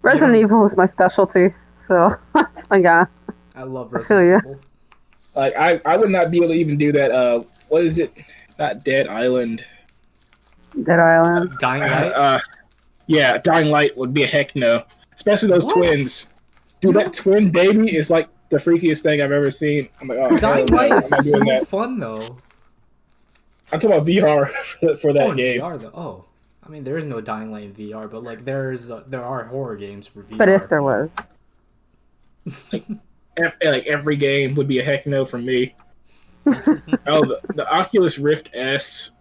Resident Evil is my specialty, so yeah.
I love Resident Evil.
Like I would not be able to even do that. What is it? Not Dead Island.
Dead Island.
Dying Light.
Yeah, Dying Light would be a heck no. Especially those twins. Dude, that twin baby is like the freakiest thing I've ever seen. I'm like, oh,
Dying Light is so
that.
fun though.
I'm talking about VR for that game.
VR though. Oh. I mean, there is no Dying Light in VR, but like there are horror games for VR.
But if there was,
like every game would be a heck no from me. The Oculus Rift S,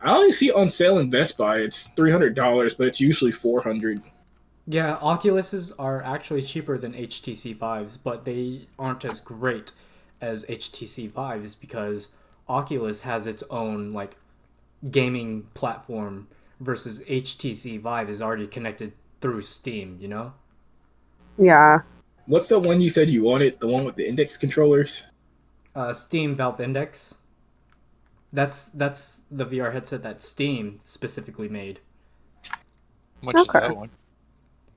I only see it on sale in Best Buy. It's $300, but it's usually $400.
Yeah, Oculuses are actually cheaper than HTC Vives, but they aren't as great as HTC Vives because Oculus has its own like gaming platform versus HTC Vive is already connected through Steam,
Yeah.
What's the one you said you wanted? The one with the index controllers?
Steam Valve Index. That's the VR headset that Steam specifically made.
How much is that one?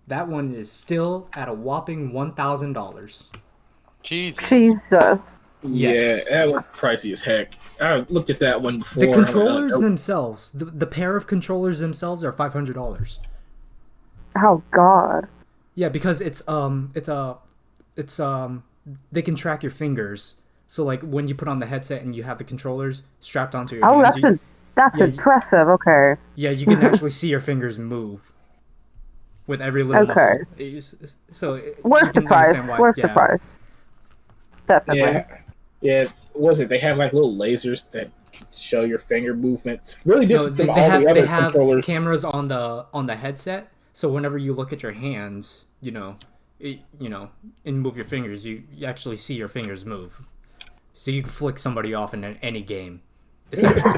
That one is still at a whopping $1,000.
Jesus.
Yes.
Yeah, that was pricey as heck. I looked at that one before.
The controllers themselves, the pair of controllers themselves are $500.
Oh God.
Yeah, because they can track your fingers. So like when you put on the headset and you have the controllers strapped onto your hands.
That's impressive. Okay.
Yeah, you can actually see your fingers move with every little muscle. So
worth the price. Worth the price. Definitely.
Yeah. What was it? They have like little lasers that show your finger movements. Really different from all the other controllers.
They have cameras on the headset, so whenever you look at your hands, and move your fingers, you actually see your fingers move. So you can flick somebody off in any game. Essentially.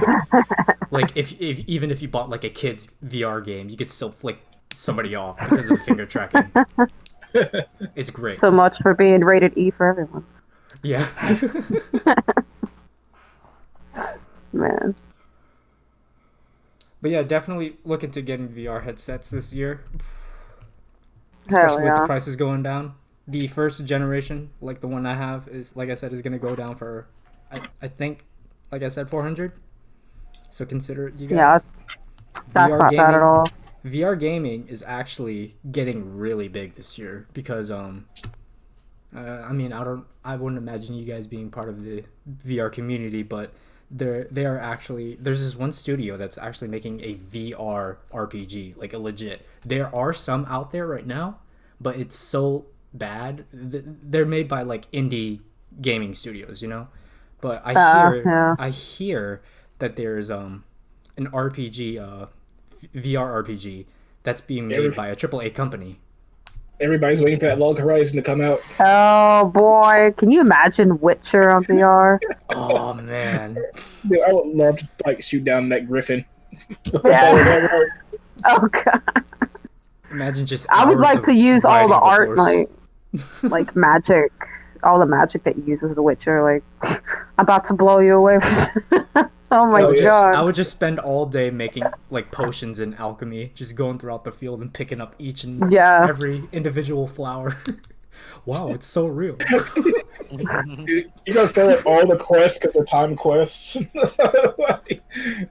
Like even if you bought like a kid's VR game, you could still flick somebody off because of the finger tracking. It's great.
So much for being rated E for everyone.
Yeah.
Man.
But yeah, definitely look into getting VR headsets this year. Especially with the prices going down. The first generation, like the one I have, is like I said, is gonna go down for I think, like I said, $400. So consider it, you guys.
Yeah, that's not bad at all.
VR gaming is actually getting really big this year because I mean, I wouldn't imagine you guys being part of the VR community, but they are actually, there's this one studio that's actually making a VR RPG, like a legit. There are some out there right now, but it's so bad. They're made by like indie gaming studios, you know. But
Yeah.
I hear that there's an RPG, VR RPG that's being made by a AAA company.
Everybody's waiting for that Log Horizon to come out.
Oh boy, can you imagine Witcher on VR?
Oh man.
Dude, I would love to like shoot down that griffin.
Yeah. Oh god.
Imagine just.
I would
hours
like
of
to use all
riding
the art,
horse.
like magic, all the magic that uses The Witcher. Like, I'm about to blow you away. Oh my god!
I would just spend all day making like potions and alchemy, just going throughout the field and picking up each and every individual flower. Wow, it's so real.
Dude, you gotta fill out all the quests because they're time quests.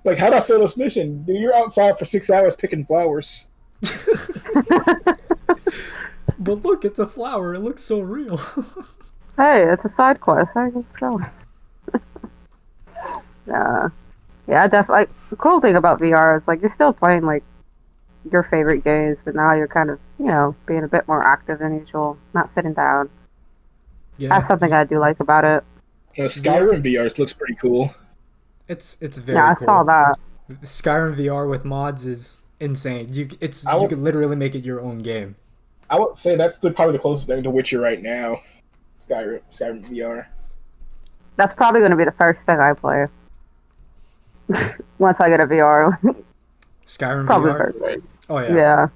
Like, how do I fill this mission? Dude, you're outside for 6 hours picking flowers.
But look, it's a flower. It looks so real.
Hey, it's a side quest. Hey, let's go. Yeah, definitely. Like, the cool thing about VR is like you're still playing like your favorite games, but now you're kind of being a bit more active than usual, not sitting down.
Yeah,
That's something I do like about it.
Skyrim VR looks pretty cool.
it's very
Yeah, I
cool.
saw that.
Skyrim VR with mods is insane. You could literally make it your own game.
I would say that's probably the closest thing to Witcher right now. Skyrim VR.
That's probably going to be the first thing I play once I get a VR.
Skyrim
Probably
VR.
first.
Oh yeah.
Yeah.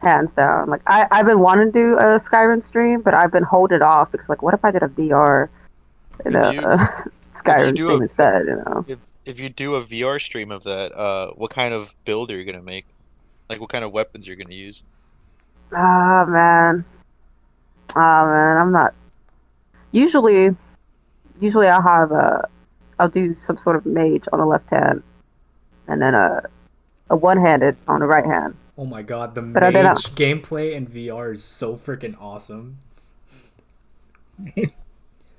Hands down. Like I've been wanting to do a Skyrim stream, but I've been holding off because like, what if I did a VR and Skyrim stream instead?
If you do a VR stream of that, what kind of build are you gonna make? Like, what kind of weapons are you gonna use?
Ah man. I'm not. Usually I'll do some sort of mage on the left hand, and then a one-handed on the right hand.
Oh my god, the
But
mage gameplay in VR is so freaking awesome.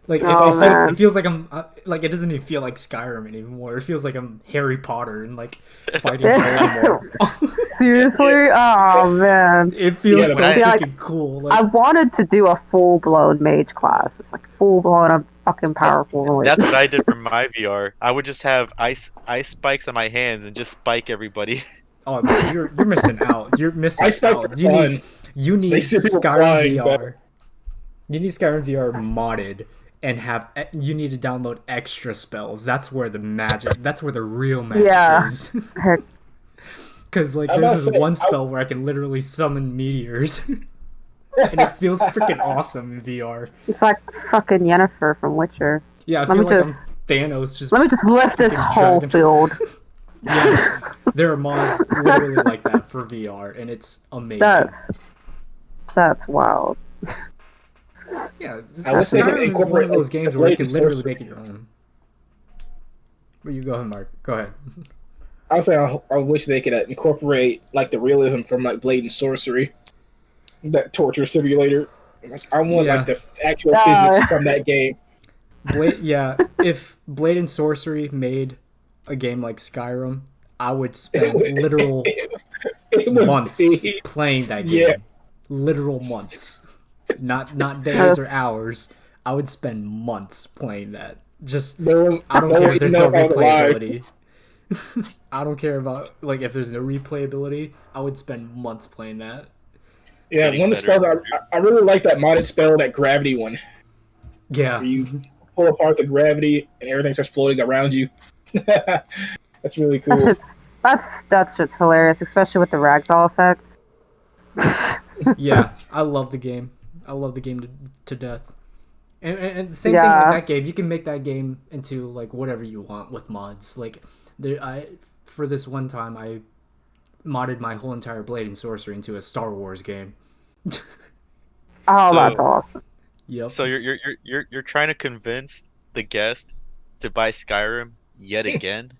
Like it feels like I'm like, it doesn't even feel like Skyrim anymore. It feels like I'm Harry Potter and like fighting Voldemort.
Seriously? Oh man.
It feels so freaking
like,
cool. Like,
I wanted to do a full-blown mage class. It's like full-blown, I'm fucking powerful.
That's what I did for my VR. I would just have ice spikes on my hands and just spike everybody.
oh, man, you're missing out. You're missing
Ice spikes
out.
are fun.
You need
They see people
Skyrim
flying,
VR.
but-
You need Skyrim VR modded and you need to download extra spells. That's where the real magic is. Because like there's this one spell where I can literally summon meteors. And it feels freaking awesome in VR.
It's like fucking Yennefer from Witcher.
Yeah, I feel like I'm Thanos just...
Let me just lift this whole field.
Yeah, there are mods literally like that for VR, and it's amazing.
That's wild.
Yeah,
I wish they could
Skyrim is one
incorporate
of those games where you can literally
sorcery.
make it your own. Where you go ahead, Mark. Go ahead.
I would say I wish they could incorporate like the realism from like Blade and Sorcery, that torture simulator. Like, I want like the actual physics from that game.
If Blade and Sorcery made a game like Skyrim, I would spend literal months playing that game.
Yeah.
Literal months. Not days or hours. I would spend months playing that. I don't care if there's no replayability. I don't care about like if there's no replayability. I would spend months playing that.
Yeah, one of the spells I really like that modded spell, that gravity one.
Yeah.
Where you pull apart the gravity and everything starts floating around you. That's really cool.
That's just hilarious, especially with the ragdoll effect.
Yeah, I love the game. I love the game to death. And the same thing like that game. You can make that game into like whatever you want with mods. Like for this one time I modded my whole entire Blade and Sorcery into a Star Wars game.
That's awesome.
Yep.
So you're trying to convince the guest to buy Skyrim yet again?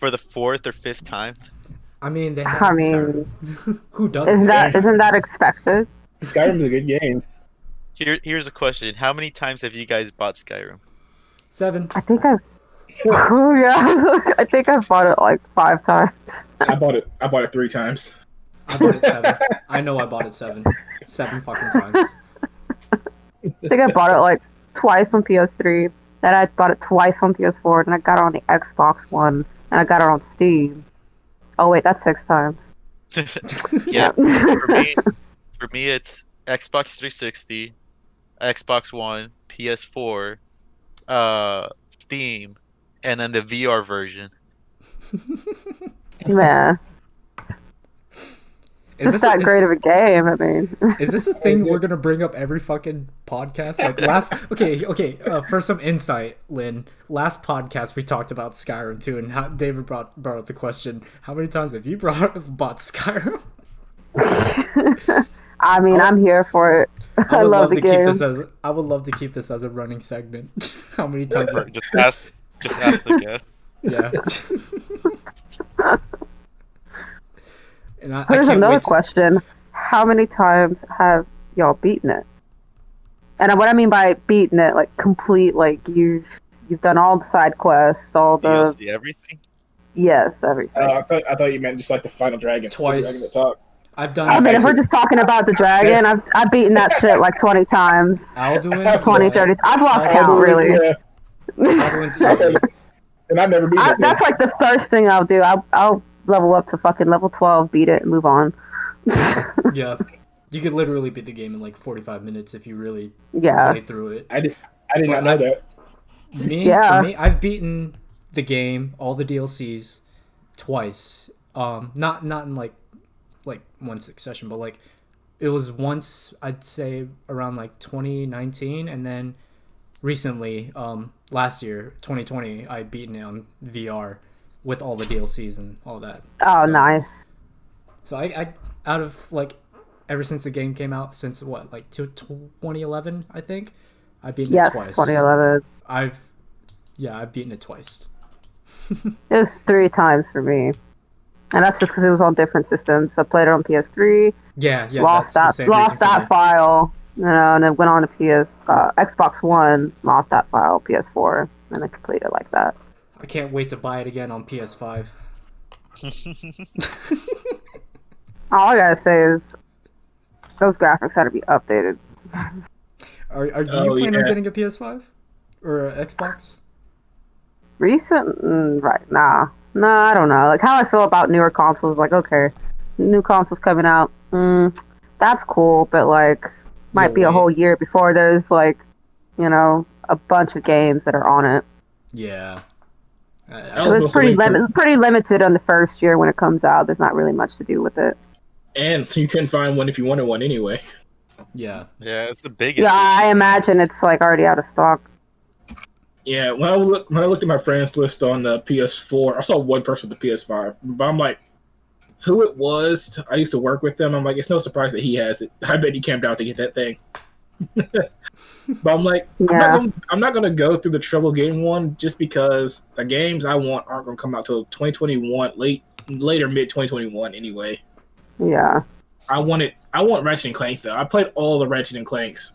for the 4th or 5th time.
I mean, they
I
have
mean,
Skyrim. Who doesn't?
isn't that expected?
Skyrim's a good game.
Here's a question: how many times have you guys bought Skyrim?
7.
I think I. Oh yeah, I think I've bought it like 5 times.
I bought it 3 times.
I bought it 7. I know I bought it 7. 7 fucking times.
I think I bought it like twice on PS3. Then I bought it twice on PS4. Then I got it on the Xbox One. And I got it on Steam. Oh wait, that's 6 times.
Yeah, for me, it's Xbox 360, Xbox One, PS4, Steam, and then the VR version.
Man, it's that great of a game. I mean,
is this a thing we're gonna bring up every fucking podcast? Like okay. For some insight, Lynn. Last podcast we talked about Skyrim too, and how David brought up the question: how many times have you bought Skyrim?
I mean, I'm here for it. I love the game.
I would love to keep this as a running segment. How many times?
Just ask the guest.
Yeah. And
Here's another question: how many times have y'all beaten it? And what I mean by beaten it, like complete, like you've done all the side quests, all the
DLC, everything.
Yes, everything.
I thought you meant just like the final dragon.
Twice.
The dragon that talked.
I've done.
I mean, if we're just talking about the dragon, I've beaten that shit like 20 times.
Alduin?
20, 30. I've lost count, really.
Yeah.
Alduin's easy.
And I've never beat it.
That's like the first thing I'll do. I'll level up to fucking level 12, beat it, and move on.
Yeah. You could literally beat the game in like 45 minutes if you really
Yeah.
play through it.
I did not know that.
For me, I've beaten the game, all the DLCs, twice. Not in like one succession, but like it was once, I'd say around like 2019, and then recently, last year, 2020, I beaten it on VR with all the DLCs and all that.
Oh, nice.
So I out of like ever since the game came out, since what, like 2011, I think, I've beaten it twice.
Yes, 2011.
I've beaten it twice.
It was 3 times for me. And that's just because it was on different systems. I played it on PS3.
Yeah.
Lost that file, and then went on to Xbox One. Lost that file, PS4, and then completed it like that.
I can't wait to buy it again on PS5.
All I gotta say is those graphics had to be updated.
Do you plan on getting a PS5 or a Xbox?
Right? Nah, I don't know. Like how I feel about newer consoles. Like, okay, new consoles coming out. That's cool, but like might be a whole year before there's like, a bunch of games that are on it.
Yeah.
It's pretty limited on the first year when it comes out. There's not really much to do with it.
And you couldn't find one if you wanted one anyway.
Yeah.
Yeah, it's the biggest.
Yeah, I imagine it's like already out of stock.
Yeah, when I looked at my friends list on the PS4, I saw one person with the PS5, but I'm like, who it was? I used to work with them. I'm like, it's no surprise that he has it. I bet he camped out to get that thing. But I'm like,
yeah.
I'm not gonna go through the trouble getting one just because the games I want aren't gonna come out till 2021, later mid 2021 anyway.
Yeah.
I want Ratchet and Clank though. I played all the Ratchet and Clanks.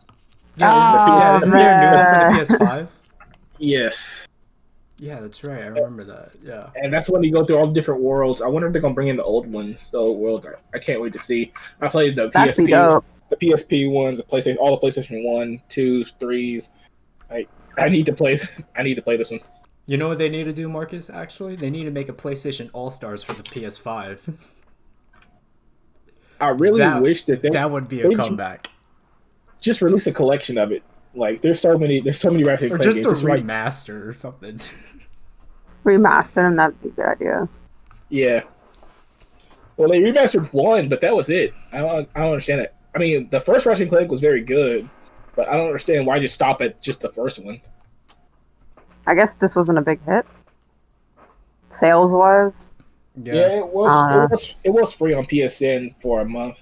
Yeah, isn't there a new one for the PS5?
Yes.
Yeah, that's right. I remember that. Yeah.
And that's when you go through all the different worlds. I wonder if they're gonna bring in the old ones, the old worlds. I can't wait to see. I played the PSP ones, all the PlayStation 1, 2s, 3s. I need to play this one.
You know what they need to do, Marcus? Actually, they need to make a PlayStation All Stars for the PS5.
I really wish
that would be a comeback.
Just release a collection of it. Like there's so many Ratchet and Clank games.
Or just a remaster or something.
Remaster them, that'd be a good idea.
Yeah. Well, they remastered one, but that was it. I don't understand it. I mean, the first Ratchet and Clank was very good, but I don't understand why just stop at just the first one.
I guess this wasn't a big hit, sales wise.
Yeah, it was. It was free on PSN for a month.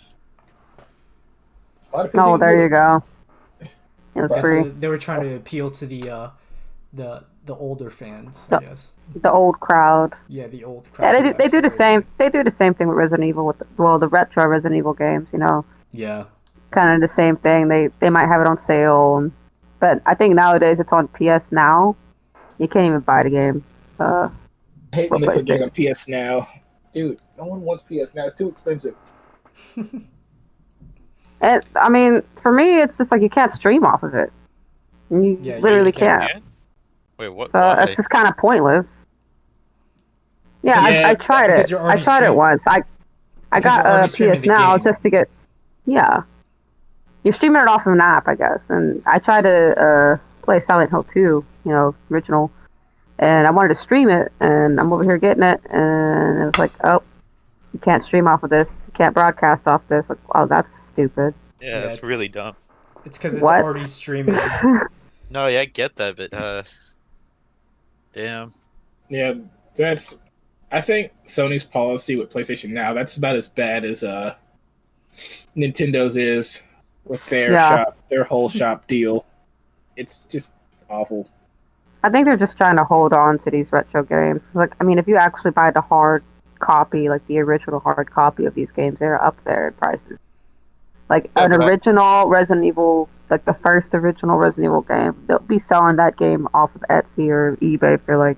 Oh, there you go. It was free.
They were trying to appeal to the the older fans,
The-
I guess.
The old crowd.
Yeah, the old crowd.
Yeah, they do the same. They do the same thing with Resident Evil the retro Resident Evil games. You know,
Yeah.
kind of the same thing. They might have it on sale, but I think nowadays it's on PS Now. You can't even buy the game.
I hate when they put
PlayStation.
game on PS Now. Dude, no one wants PS Now. It's too expensive.
And I mean, for me, it's just like you can't stream off of it. You
Yeah, you
literally
can't.
can't.
Wait, what?
So
Why?
it's just kind of pointless. Yeah,
Yeah,
I tried
because
it.
you're
I
already
tried it
stream-
once. I
because
got
you're already
a
streaming
PS
the
Now
game.
just to get. Yeah, you're streaming it off of an app, I guess. And I tried to play Silent Hill 2, you know, original, and I wanted to stream it, and I'm over here getting it, and it was like, oh, you can't stream off of this. You can't broadcast off this. Like, oh, that's stupid.
Yeah,
Yeah,
that's
it's-
really dumb.
It's because it's
What?
already streaming.
No, yeah, I get that, but damn.
Yeah, that's. I think Sony's policy with PlayStation Now, that's about as bad as Nintendo's is with their whole shop deal. It's just awful.
I think they're just trying to hold on to these retro games. It's like, I mean, if you actually buy the hard copy, like the original hard copy of these games, they're up there in prices. Like
Yeah,
an
but
original Resident Evil, like the first original Resident Evil game, they'll be selling that game off of Etsy or eBay for like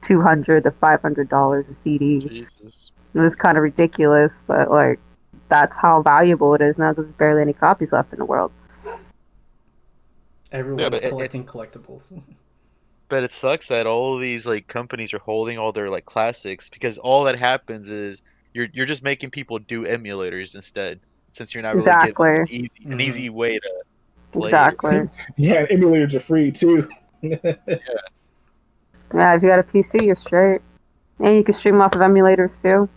$200 to $500 a CD.
Jesus.
It was kind of ridiculous, but like that's how valuable it is now because there's barely any copies left in the world.
Everyone's
but
collecting collectibles.
But it sucks that all of these like companies are holding all their like classics because all that happens is you're just making people do emulators instead, since you're not really
Exactly.
giving an easy way to play.
Exactly.
Yeah, emulators are free too.
Yeah, if you got a PC, you're straight. And you can stream off of emulators too.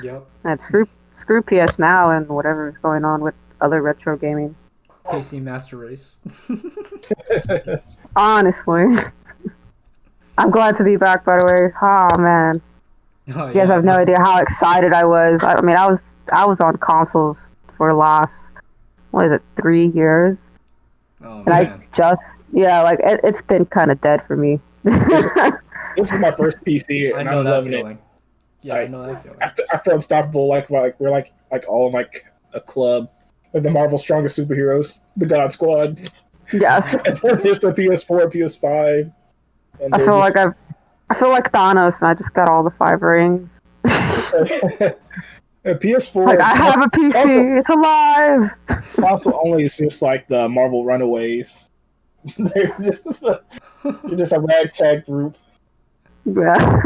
Yep.
And screw PS Now and whatever is going on with other retro gaming.
PC Master Race.
Honestly. I'm glad to be back, by the way. Oh, man.
Oh,
You guys have no idea how excited I was. I mean, I was on consoles for the last, 3 years?
Oh,
And
man.
it's been kind of dead for me.
This is my first PC,
I
and
know
I'm
that
loving
feeling.
it.
Yeah, I know that feeling.
I feel unstoppable. Like we're like all in like a club of the Marvel strongest superheroes, the God Squad.
Yes.
And there's the PS4, PS5. And
I feel like Thanos, and I just got all the 5 rings.
and PS4.
Like, I have a PC. It's alive.
Console only is just like the Marvel Runaways. They're just a ragtag group.
Yeah.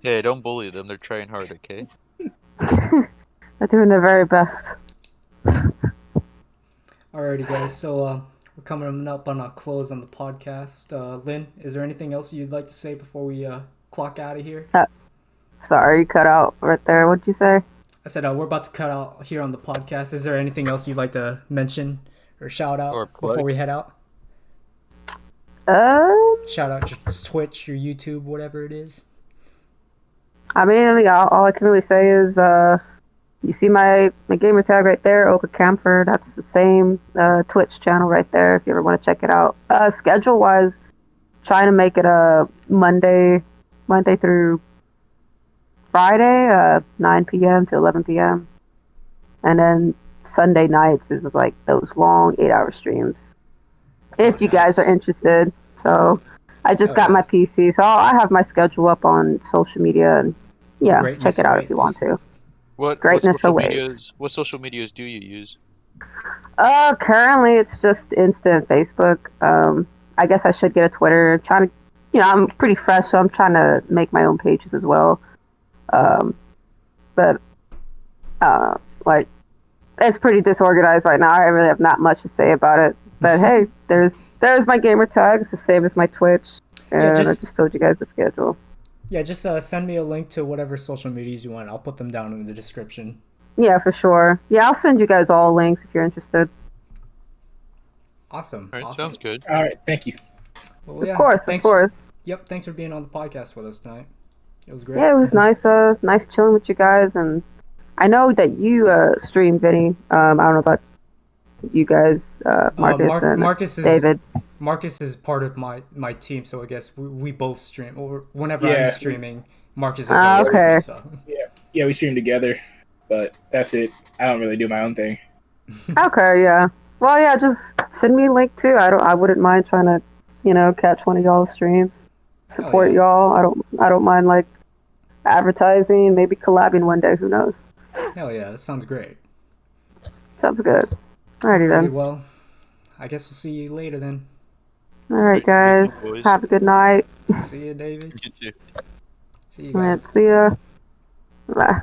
Hey, don't bully them. They're trying hard, okay?
They're doing their very best.
Alrighty, guys. So we're coming up on a close on the podcast. Lynn, is there anything else you'd like to say before we clock out of here?
Sorry, you cut out right there. What'd you say?
I said we're about to cut out here on the podcast. Is there anything else you'd like to mention or shout out
Or plug?
before we head out? Shout out your Twitch, your YouTube, whatever it is.
I mean, all I can really say is, you see my gamer tag right there, Olgakampfer. That's the same Twitch channel right there. If you ever want to check it out. Schedule wise, trying to make it a Monday through Friday, 9 p.m. to 11 p.m. And then Sunday nights is like those long 8-hour streams. If you guys are interested. So I just got my PC, so I have my schedule up on social media, and
Greatness
check it out if you want to.
What
Greatness
social
awaits.
medias? What social medias do you use?
Currently it's just Insta and Facebook. I guess I should get a Twitter. Trying to, I'm pretty fresh, so I'm trying to make my own pages as well. But it's pretty disorganized right now. I really have not much to say about it. But hey, there's my gamer tag. It's the same as my Twitch. And I just told you guys the schedule.
Yeah, just send me a link to whatever social medias you want. I'll put them down in the description.
Yeah, for sure. Yeah, I'll send you guys all links if you're interested.
Awesome.
All right,
awesome.
sounds good.
All right, thank you.
Well, yeah,
Of course.
Yep, thanks for being on the podcast with us tonight. It was great.
Yeah, it was nice. Nice chilling with you guys, and I know that you stream, Vinny. I don't know about you guys, Marcus and David.
Marcus is part of my team, so I guess we both stream. Or whenever
Yeah.
I'm streaming, Marcus is always with
Okay.
me. So.
Yeah, we stream together, but that's it. I don't really do my own thing.
Okay, yeah. Well, yeah, just send me a link too. I wouldn't mind trying to, catch one of y'all's streams. Support y'all. I don't mind like advertising, maybe collabing one day. Who knows?
Hell yeah, that sounds great.
Sounds good. Alrighty then.
Well, I guess we'll see you later then.
All right, guys.
Boys.
Have a good night.
See you, David.
You too.
See you guys.
See ya. Bye.